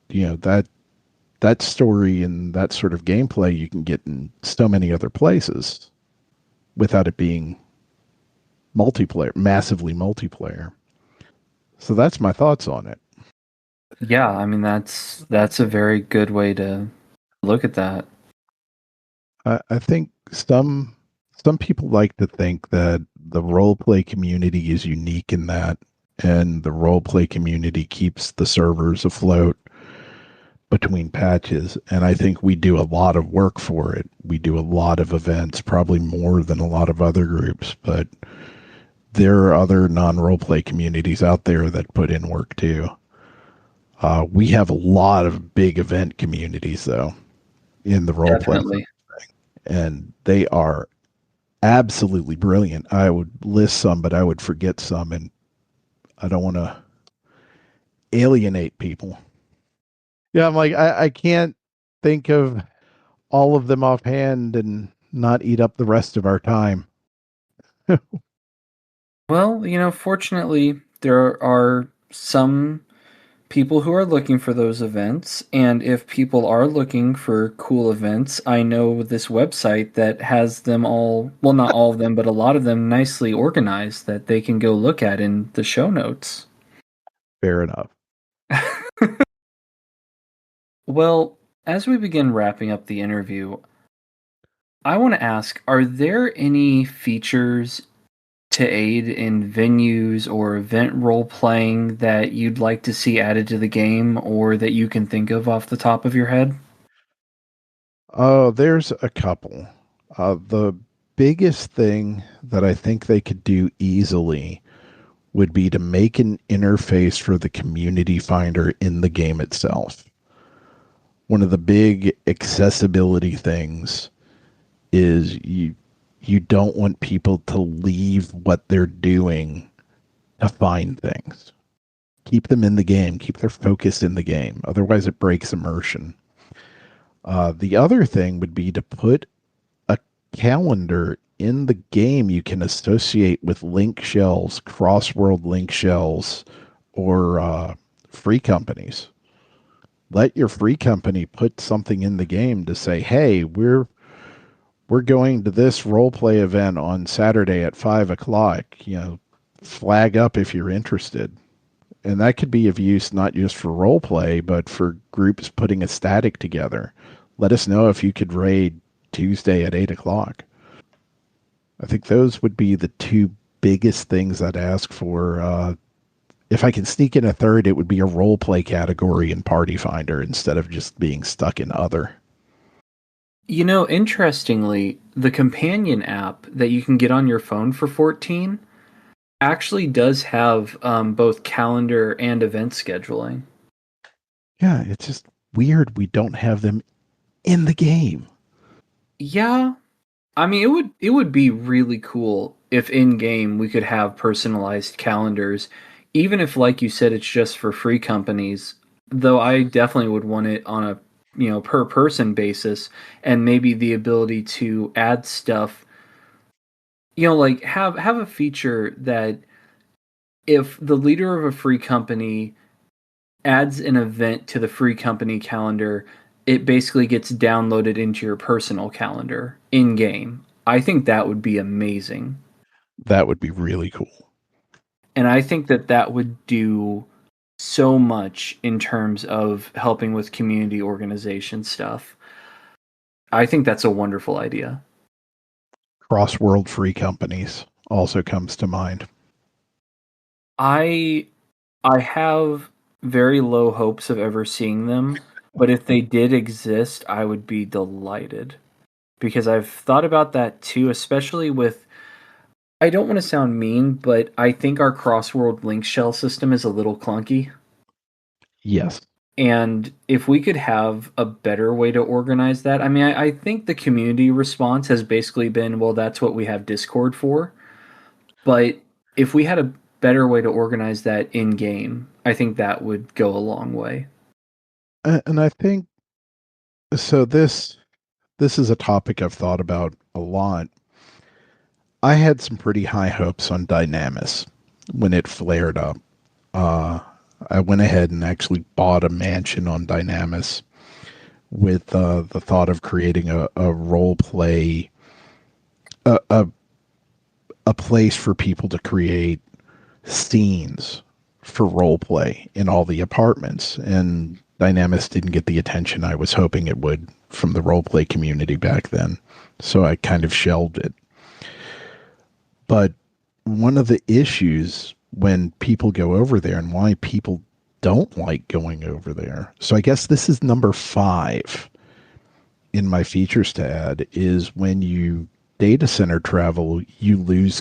that story and that sort of gameplay you can get in so many other places without it being multiplayer, massively multiplayer. So that's my thoughts on it. Yeah, I mean that's a very good way to look at that. I think some people like to think that the roleplay community is unique in that, and the roleplay community keeps the servers afloat between patches. And I think we do a lot of work for it. We do a lot of events, probably more than a lot of other groups, but there are other non-roleplay communities out there that put in work too. We have a lot of big event communities, though, in the roleplay. And they are absolutely brilliant. I would list some, but I would forget some, and I don't want to alienate people. Yeah, I'm like, I can't think of all of them offhand and not eat up the rest of our time. Well, fortunately, there are some people who are looking for those events, and if people are looking for cool events, I know this website that has them all, well, not all of them, but a lot of them nicely organized that they can go look at in the show notes. Fair enough. Well, as we begin wrapping up the interview, I want to ask, are there any features to aid in venues or event role playing that you'd like to see added to the game or that you can think of off the top of your head? Oh, there's a couple. The biggest thing that I think they could do easily would be to make an interface for the community finder in the game itself. One of the big accessibility things is you don't want people to leave what they're doing to find things. Keep them in the game, keep their focus in the game. Otherwise it breaks immersion. The other thing would be to put a calendar in the game you can associate with link shells, cross-world link shells, or free companies. Let your free company put something in the game to say, hey, we're going to this role play event on Saturday at 5:00. Flag up if you're interested. And that could be of use not just for role play, but for groups putting a static together. Let us know if you could raid Tuesday at 8:00. I think those would be the two biggest things I'd ask for. If I can sneak in a third, it would be a role play category in Party Finder instead of just being stuck in other. Interestingly, the companion app that you can get on your phone for 14 actually does have both calendar and event scheduling. Yeah, it's just weird we don't have them in the game. Yeah. I mean, it would be really cool if in game we could have personalized calendars, even if, like you said, it's just for free companies. Though I definitely would want it on a per person basis, and maybe the ability to add stuff. Like have a feature that if the leader of a free company adds an event to the free company calendar, it basically gets downloaded into your personal calendar in game. I think that would be amazing. That would be really cool. And I think that would do so much in terms of helping with community organization stuff. I think that's a wonderful idea. Cross-world free companies also comes to mind. I have very low hopes of ever seeing them, but if they did exist, I would be delighted. Because I've thought about that too, especially with, I don't want to sound mean, but I think our cross-world link shell system is a little clunky. Yes. And if we could have a better way to organize that, I mean, I think the community response has basically been, well, that's what we have Discord for. But if we had a better way to organize that in-game, I think that would go a long way. And I think, so this is a topic I've thought about a lot. I had some pretty high hopes on Dynamis when it flared up. I went ahead and actually bought a mansion on Dynamis with the thought of creating a role play, a place for people to create scenes for role play in all the apartments. And Dynamis didn't get the attention I was hoping it would from the role play community back then. So I kind of shelved it. But one of the issues when people go over there and why people don't like going over there. So I guess this is number 5 in my features to add is when you data center travel, you lose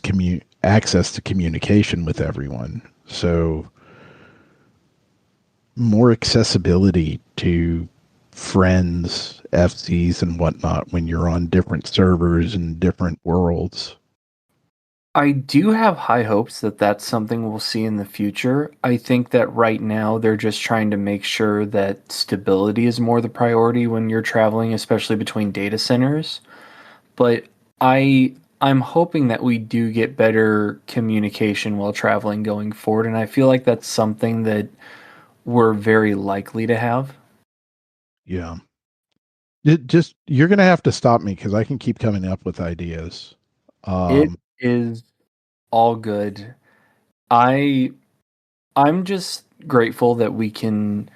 access to communication with everyone. So more accessibility to friends, FCs, and whatnot when you're on different servers and different worlds. I do have high hopes that that's something we'll see in the future. I think that right now they're just trying to make sure that stability is more the priority when you're traveling, especially between data centers. But I I'm hoping that we do get better communication while traveling going forward, and I feel like that's something that we're very likely to have. Yeah. Just you're gonna have to stop me because I can keep coming up with ideas. It is all good. I'm just grateful that we can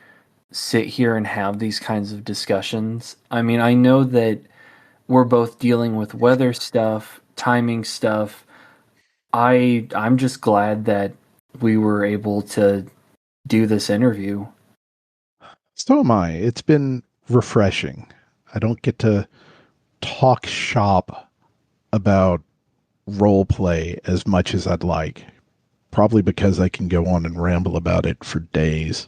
sit here and have these kinds of discussions. I mean, I know that we're both dealing with weather stuff, timing stuff. I'm just glad that we were able to do this interview. So am I. It's been refreshing. I don't get to talk shop about role play as much as I'd like. Probably because I can go on and ramble about it for days.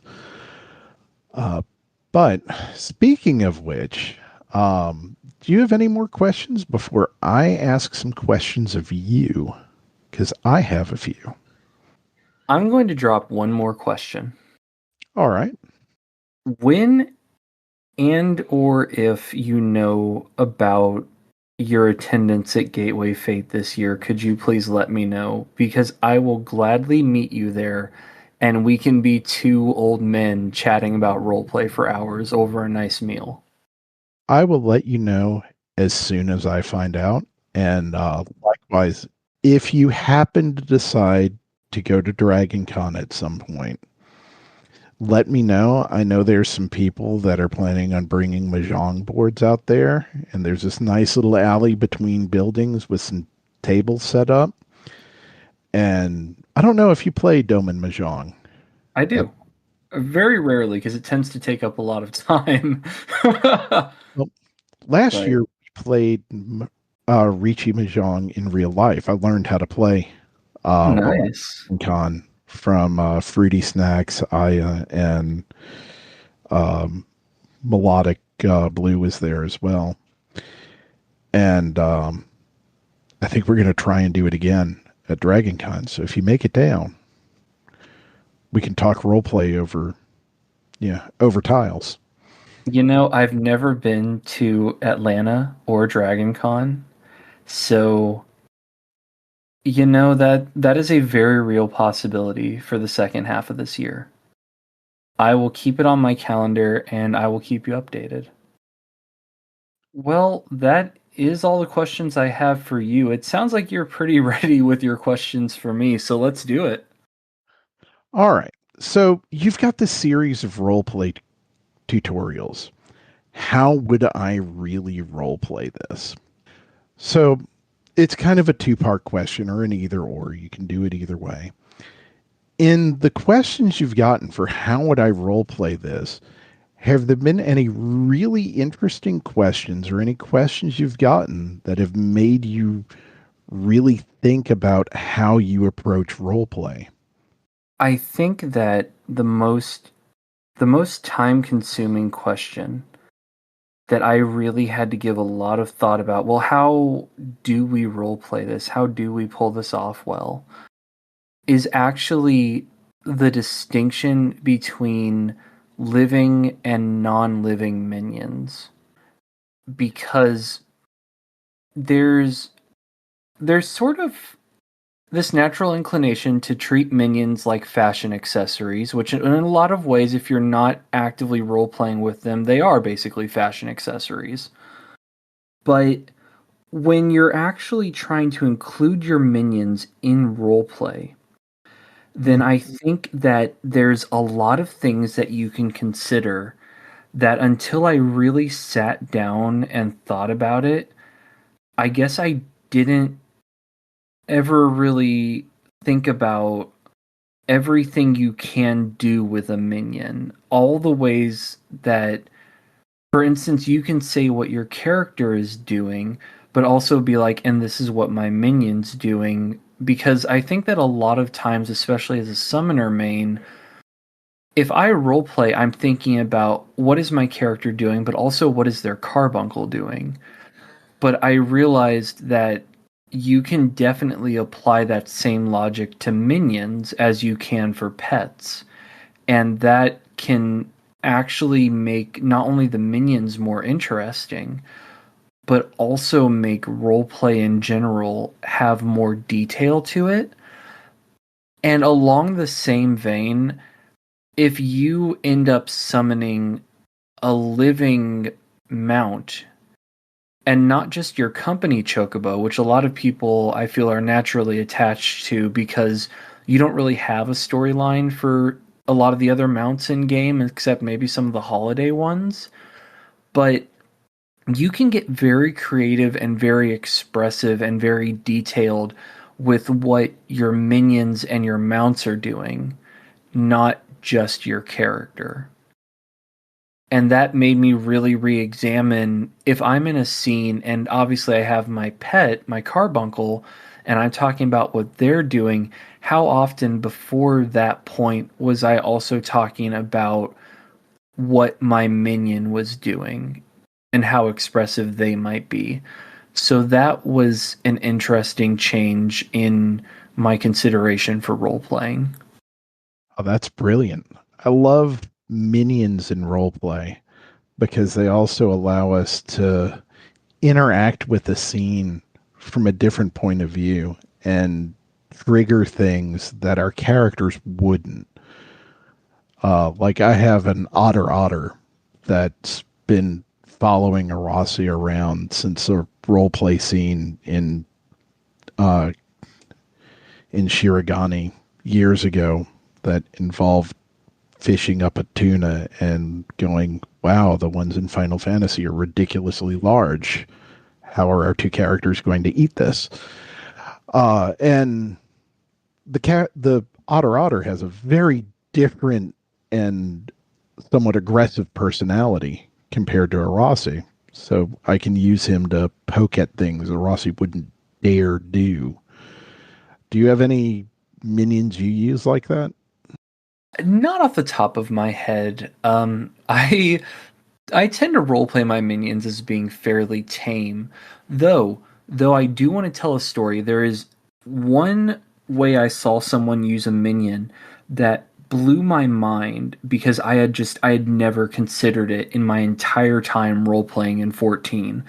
But speaking of which, do you have any more questions before I ask some questions of you? Because I have a few. I'm going to drop one more question. All right. When and or if you know about your attendance at Gateway Fate this year, could you please let me know? Because I will gladly meet you there, and we can be two old men chatting about roleplay for hours over a nice meal. I will let you know as soon as I find out. And likewise, if you happen to decide to go to Dragon Con at some point, let me know. I know there's some people that are planning on bringing Mahjong boards out there, and there's this nice little alley between buildings with some tables set up. And I don't know if you play Doman Mahjong. I do. Very rarely, because it tends to take up a lot of time. Well, last Right. year we played Ricci Mahjong in real life. I learned how to play Nice. Con from Fruity Snacks, Aya, and Melodic Blue was there as well. And I think we're going to try and do it again at Dragon Con. So if you make it down, we can talk roleplay over tiles. You know, I've never been to Atlanta or Dragon Con, so you know that is a very real possibility for the second half of this year. I will keep it on my calendar and I will keep you updated. Well, that is all the questions I have for you. It sounds like you're pretty ready with your questions for me, so let's do it. All right. So you've got this series of roleplay tutorials. How would I really roleplay this? So it's kind of a two-part question or an either or. You can do it either way. In the questions you've gotten for how would I roleplay this, have there been any really interesting questions or any questions you've gotten that have made you really think about how you approach roleplay? I think that the most time-consuming question that I really had to give a lot of thought about, well, how do we roleplay this? How do we pull this off well? Is actually the distinction between living and non-living minions. Because there's sort of this natural inclination to treat minions like fashion accessories, which in a lot of ways, if you're not actively role-playing with them, they are basically fashion accessories. But when you're actually trying to include your minions in roleplay, then I think that there's a lot of things that you can consider that until I really sat down and thought about it, I guess I didn't ever really think about everything you can do with a minion. All the ways that, for instance, you can say what your character is doing, but also be like, and this is what my minion's doing. Because I think that a lot of times, especially as a summoner main, if I roleplay, I'm thinking about what is my character doing, but also what is their carbuncle doing. But I realized that you can definitely apply that same logic to minions as you can for pets. And that can actually make not only the minions more interesting, but also make roleplay in general have more detail to it. And along the same vein, if you end up summoning a living mount, and not just your company chocobo, which a lot of people I feel are naturally attached to because you don't really have a storyline for a lot of the other mounts in game, except maybe some of the holiday ones. But you can get very creative and very expressive and very detailed with what your minions and your mounts are doing, not just your character. And that made me really re-examine if I'm in a scene and obviously I have my pet, my carbuncle, and I'm talking about what they're doing, how often before that point was I also talking about what my minion was doing and how expressive they might be. So that was an interesting change in my consideration for role-playing. Oh, that's brilliant. I love minions in roleplay because they also allow us to interact with the scene from a different point of view and trigger things that our characters wouldn't. Like I have an otter that's been following Arasi around since a roleplay scene in Shirogane years ago that involved fishing up a tuna and going, wow, the ones in Final Fantasy are ridiculously large. How are our two characters going to eat this? And the otter has a very different and somewhat aggressive personality compared to Arasi. So I can use him to poke at things Arasi wouldn't dare do. Do you have any minions you use like that? Not off the top of my head. I tend to roleplay my minions as being fairly tame, though I do want to tell a story. There is one way I saw someone use a minion that blew my mind because I had never considered it in my entire time roleplaying in 14.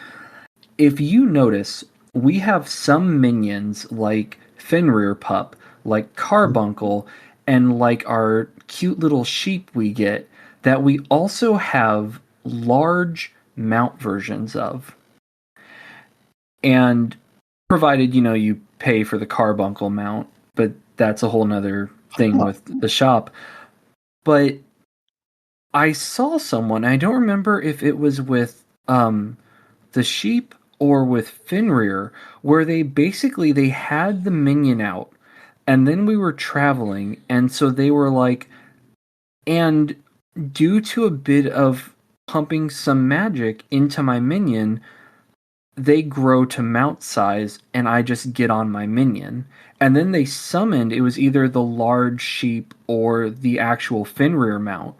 If you notice, we have some minions like Fenrir Pup, like Carbuncle, and like our cute little sheep we get that we also have large mount versions of. And provided, you pay for the Carbuncle mount, but that's a whole nother thing with the shop. But I saw someone, I don't remember if it was with the sheep or with Fenrir, where they had the minion out, and then we were traveling, and so they were like, and due to a bit of pumping some magic into my minion, they grow to mount size, and I just get on my minion. And then they summoned, it was either the large sheep or the actual Fenrir mount.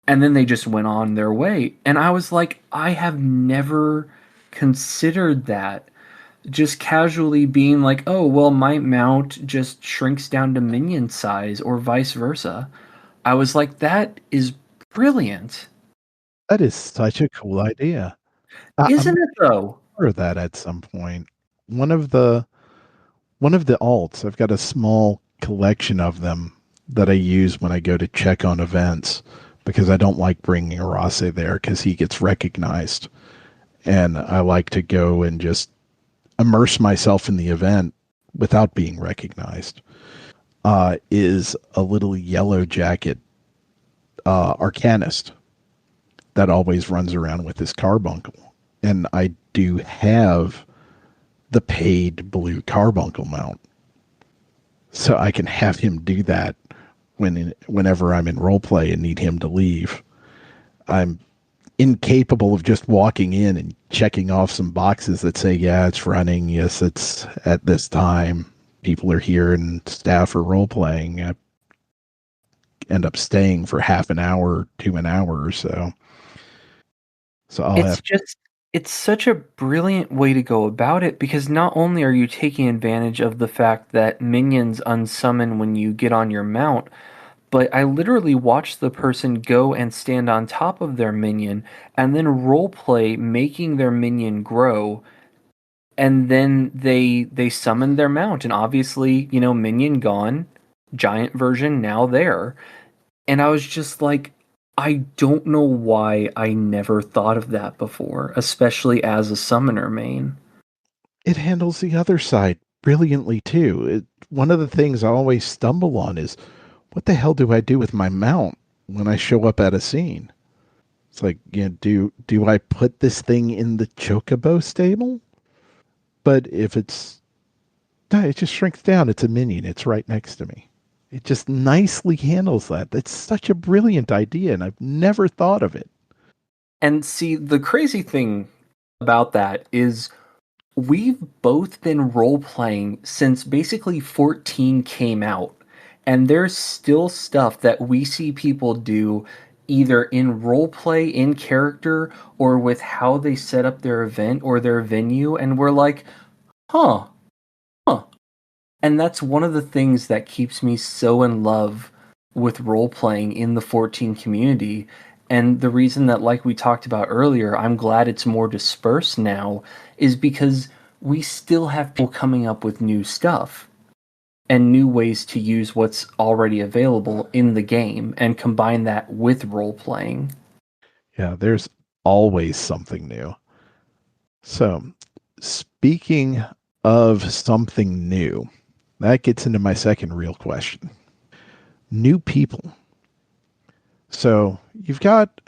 And then they just went on their way. And I was like, I have never considered that. Just casually being like, oh, well, my mount just shrinks down to minion size or vice versa. I was like, that is brilliant. That is such a cool idea. Isn't it, though? Or that at some point. One of the alts, I've got a small collection of them that I use when I go to check on events because I don't like bringing Arase there because he gets recognized. And I like to go and just immerse myself in the event without being recognized. Is a little yellow jacket arcanist that always runs around with his carbuncle. And I do have the paid blue carbuncle mount. So I can have him do that whenever I'm in roleplay and need him to leave. I'm incapable of just walking in and checking off some boxes that say, yeah, it's running. Yes, it's at this time. People are here and staff are role-playing. I end up staying for half an hour to an hour or so. So it's such a brilliant way to go about it because not only are you taking advantage of the fact that minions unsummon when you get on your mount, but I literally watched the person go and stand on top of their minion and then roleplay making their minion grow, and then they summoned their mount, and obviously, minion gone, giant version now there. And I was just like, I don't know why I never thought of that before, especially as a summoner main. It handles the other side brilliantly too. One of the things I always stumble on is, what the hell do I do with my mount when I show up at a scene? It's like, do I put this thing in the chocobo stable? But if it just shrinks down. It's a minion. It's right next to me. It just nicely handles that. That's such a brilliant idea, and I've never thought of it. And see, the crazy thing about that is we've both been role-playing since basically 14 came out, and there's still stuff that we see people do either in roleplay, in character, or with how they set up their event or their venue, and we're like, huh. And that's one of the things that keeps me so in love with role-playing in the 14 community. And the reason that, like we talked about earlier, I'm glad it's more dispersed now, is because we still have people coming up with new stuff and new ways to use what's already available in the game and combine that with role-playing. Yeah, there's always something new. So, speaking of something new, that gets into my second real question. New people. So, you've got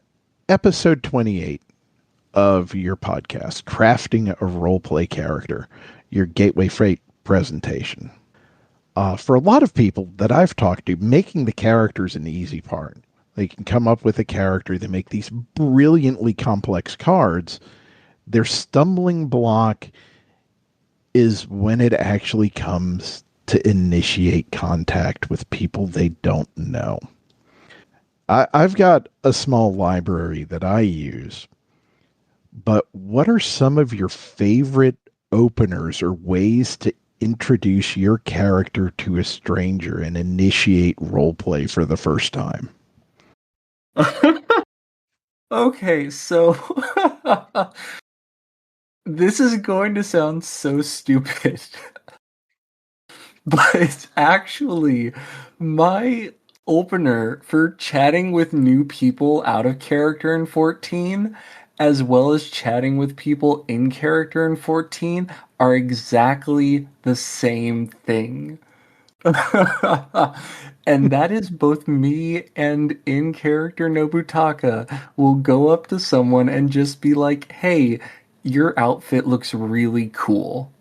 episode 28 of your podcast, Crafting a Roleplay Character, your Gateway Freight presentation. For a lot of people that I've talked to, making the characters an easy part. They can come up with a character, they make these brilliantly complex cards. Their stumbling block is when it actually comes to initiate contact with people they don't know. I've got a small library that I use, but what are some of your favorite openers or ways to introduce your character to a stranger and initiate roleplay for the first time? Okay, so this is going to sound so stupid, but actually, my opener for chatting with new people out of character in 14, as well as chatting with people in character in 14, are exactly the same thing. And that is both me and in character Nobutaka will go up to someone and just be like, hey, your outfit looks really cool.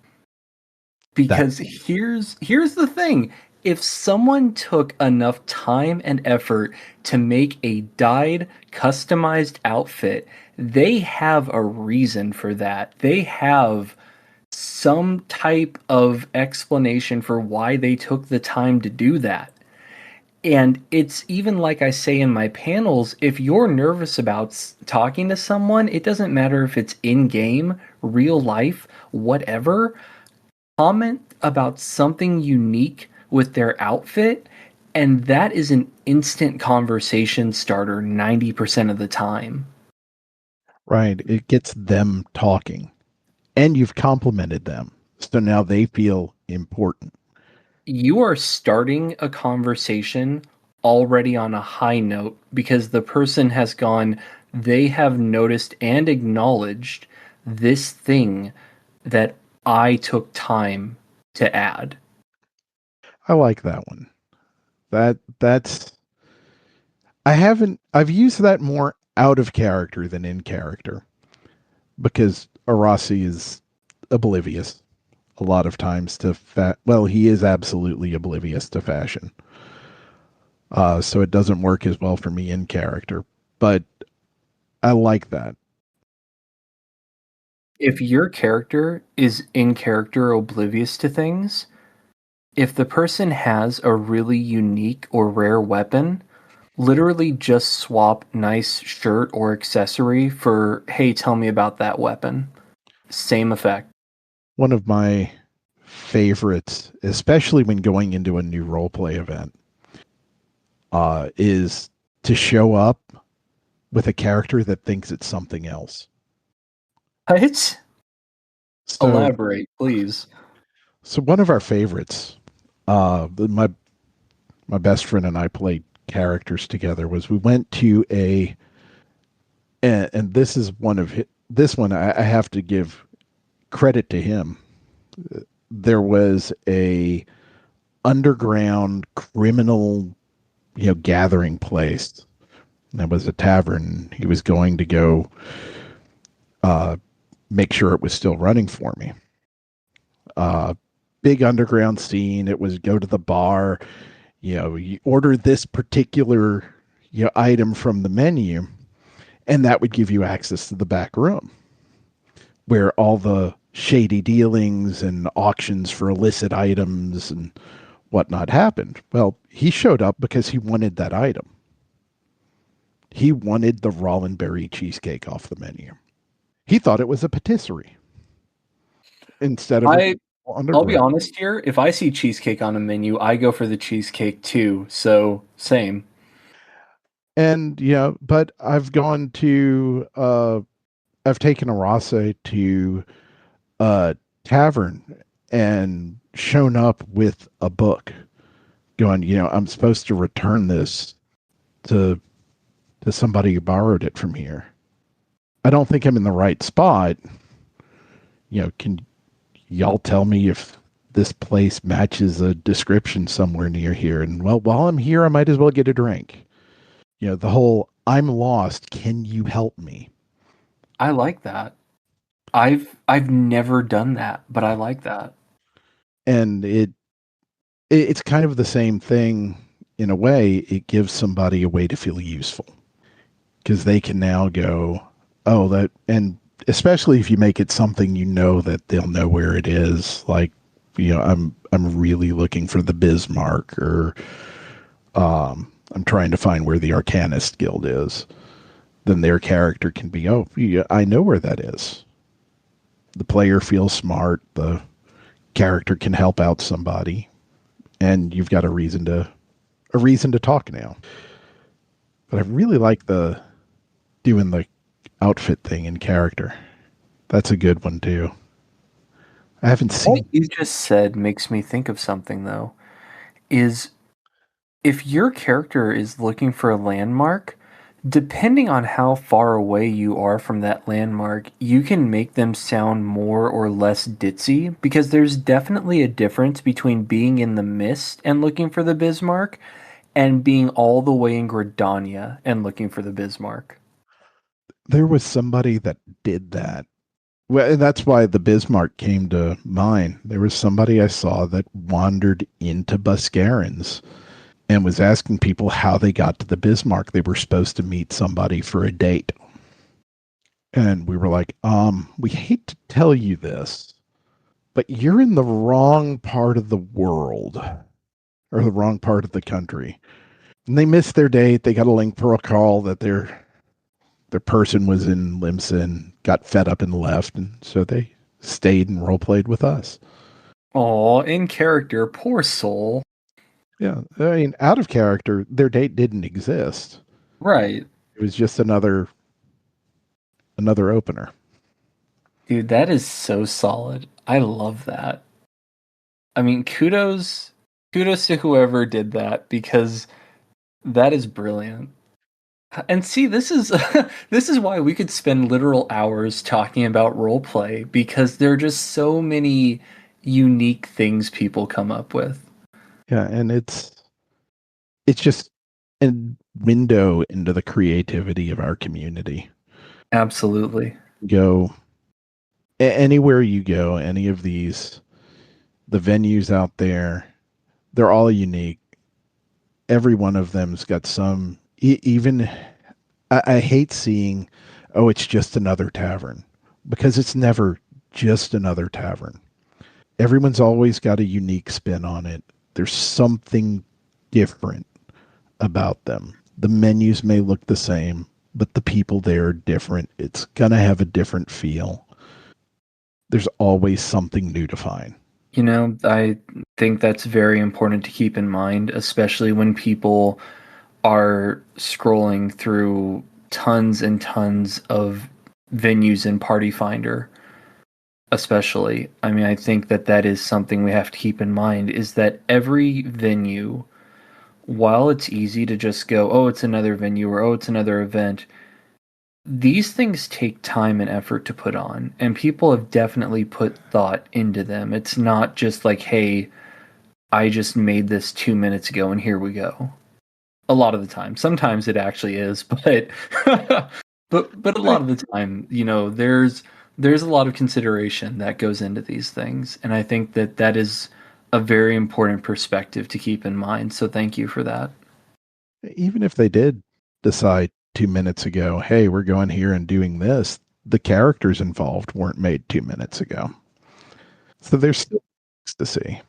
Because here's the thing. If someone took enough time and effort to make a dyed, customized outfit, they have a reason for that. They have some type of explanation for why they took the time to do that. And it's even like I say in my panels, if you're nervous about talking to someone, it doesn't matter if it's in-game, real life, whatever, comment about something unique with their outfit, and that is an instant conversation starter 90% of the time. Right. It gets them talking. And you've complimented them. So now they feel important. You are starting a conversation already on a high note because the person has gone, they have noticed and acknowledged this thing that I took time to add. I like that one. That's I've used that more out of character than in character, because Arasi is oblivious a lot of times to he is absolutely oblivious to fashion. So it doesn't work as well for me in character, but I like that. If your character is in character oblivious to things, if the person has a really unique or rare weapon, literally just swap nice shirt or accessory for, hey, tell me about that weapon. Same effect. One of my favorites, especially when going into a new roleplay event, is to show up with a character that thinks it's something else. What? So, Elaborate, please. So one of our favorites, my best friend and I played characters together. Was we went to and this is this one I have to give credit to him. There was a underground criminal, gathering place. That was a tavern. He was going to go make sure it was still running for me. Big underground scene. It was go to the bar, you order this particular item from the menu, and that would give you access to the back room where all the shady dealings and auctions for illicit items and whatnot happened. Well, he showed up because he wanted that item. He wanted the Rollenberry cheesecake off the menu. He thought it was a patisserie instead of I'll be honest here. If I see cheesecake on a menu, I go for the cheesecake too. So same. And but I've gone to I've taken Arase to a tavern and shown up with a book going, I'm supposed to return this to somebody who borrowed it from here. I don't think I'm in the right spot. Can y'all tell me if this place matches a description somewhere near here? And well, while I'm here, I might as well get a drink. The whole I'm lost. Can you help me? I like that. I've never done that, but I like that. And it's kind of the same thing in a way. It gives somebody a way to feel useful because they can now go, oh, that, and especially if you make it something that they'll know where it is. Like, I'm really looking for the Bismarck, or I'm trying to find where the Arcanist Guild is. Then their character can be, oh, yeah, I know where that is. The player feels smart. The character can help out somebody, and you've got a reason to talk now. But I really like doing the outfit thing in character. That's a good one too. I haven't seen. What you just said makes me think of something though. Is if your character is looking for a landmark, depending on how far away you are from that landmark, you can make them sound more or less ditzy, because there's definitely a difference between being in the mist and looking for the Bismarck and being all the way in Gridania and looking for the Bismarck. There was somebody that did that. Well, and that's why the Bismarck came to mind. There was somebody I saw that wandered into Buscarrons and was asking people how they got to the Bismarck. They were supposed to meet somebody for a date. And we were like, we hate to tell you this, but you're in the wrong part of the world, or the wrong part of the country. And they missed their date. They got a link for a call that their person was in Limsa and got fed up and left. And so they stayed and role played with us. Aw, in character, poor soul. Yeah, I mean, out of character, their date didn't exist. Right. It was just another opener. Dude, that is so solid. I love that. I mean, kudos to whoever did that, because that is brilliant. And see, this is this is why we could spend literal hours talking about roleplay, because there are just so many unique things people come up with. Yeah, and it's just a window into the creativity of our community. Absolutely. Go anywhere you go, any of the venues out there, they're all unique. Every one of them's got some, even, I hate seeing, oh, it's just another tavern, because it's never just another tavern. Everyone's always got a unique spin on it. There's something different about them. The menus may look the same, but the people there are different. It's going to have a different feel. There's always something new to find. You know, I think that's very important to keep in mind, especially when people are scrolling through tons and tons of venues in Party Finder, especially. I mean, I think that is something we have to keep in mind, is that every venue, while it's easy to just go, oh, it's another venue, or oh, it's another event, these things take time and effort to put on, and people have definitely put thought into them. It's not just like, hey, I just made this 2 minutes ago and here we go. A lot of the time. Sometimes it actually is, but but a lot of the time, there's a lot of consideration that goes into these things, and I think that is a very important perspective to keep in mind. So thank you for that. Even if they did decide 2 minutes ago, hey, we're going here and doing this, the characters involved weren't made 2 minutes ago. So there's still things to see.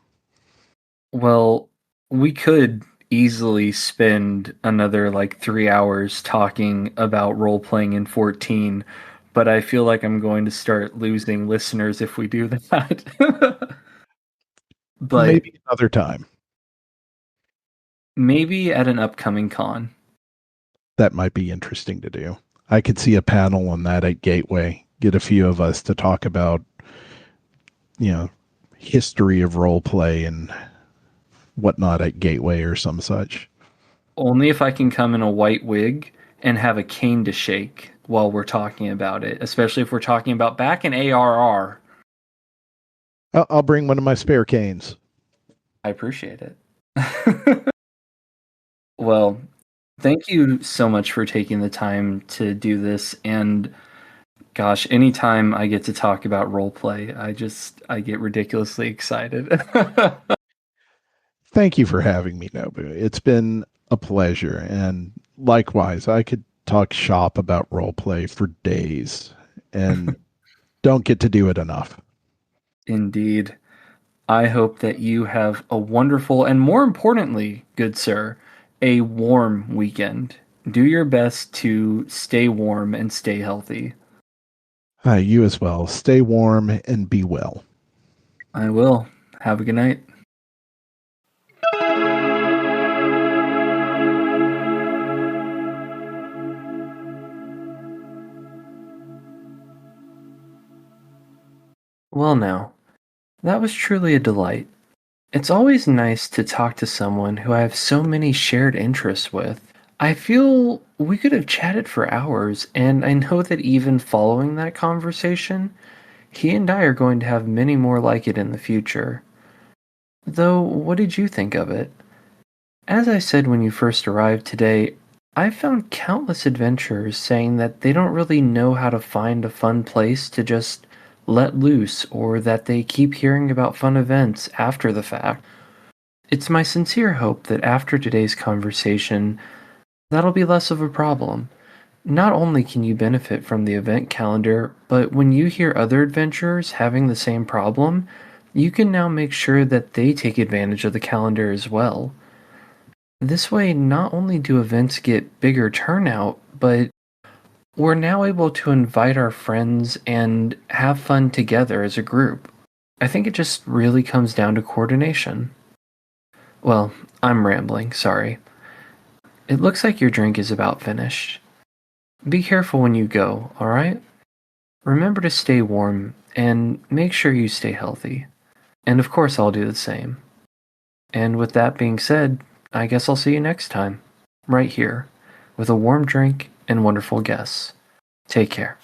Well, we could easily spend another 3 hours talking about role-playing in 14, but I feel like I'm going to start losing listeners if we do that. But maybe another time. Maybe at an upcoming con. That might be interesting to do. I could see a panel on that at Gateway. Get a few of us to talk about, history of role play and whatnot at Gateway or some such. Only if I can come in a white wig and have a cane to shake while we're talking about it, especially if we're talking about back in ARR. I'll bring one of my spare canes. I appreciate it. Well, thank you so much for taking the time to do this, and gosh, anytime I get to talk about roleplay, I get ridiculously excited. Thank you for having me, Nobu. It's been a pleasure, and likewise, I could talk shop about roleplay for days, and don't get to do it enough. Indeed. I hope that you have a wonderful, and more importantly, good sir, a warm weekend. Do your best to stay warm and stay healthy. You as well. Stay warm and be well. I will. Have a good night. Well now, that was truly a delight. It's always nice to talk to someone who I have so many shared interests with. I feel we could have chatted for hours, and I know that even following that conversation, he and I are going to have many more like it in the future. Though, what did you think of it? As I said when you first arrived today, I've found countless adventurers saying that they don't really know how to find a fun place to just let loose, or that they keep hearing about fun events after the fact. It's my sincere hope that after today's conversation, that'll be less of a problem. Not only can you benefit from the event calendar, but when you hear other adventurers having the same problem, you can now make sure that they take advantage of the calendar as well. This way, not only do events get bigger turnout, but we're now able to invite our friends and have fun together as a group. I think it just really comes down to coordination. Well, I'm rambling, sorry. It looks like your drink is about finished. Be careful when you go, alright? Remember to stay warm, and make sure you stay healthy. And of course I'll do the same. And with that being said, I guess I'll see you next time, right here, with a warm drink and wonderful guests. Take care.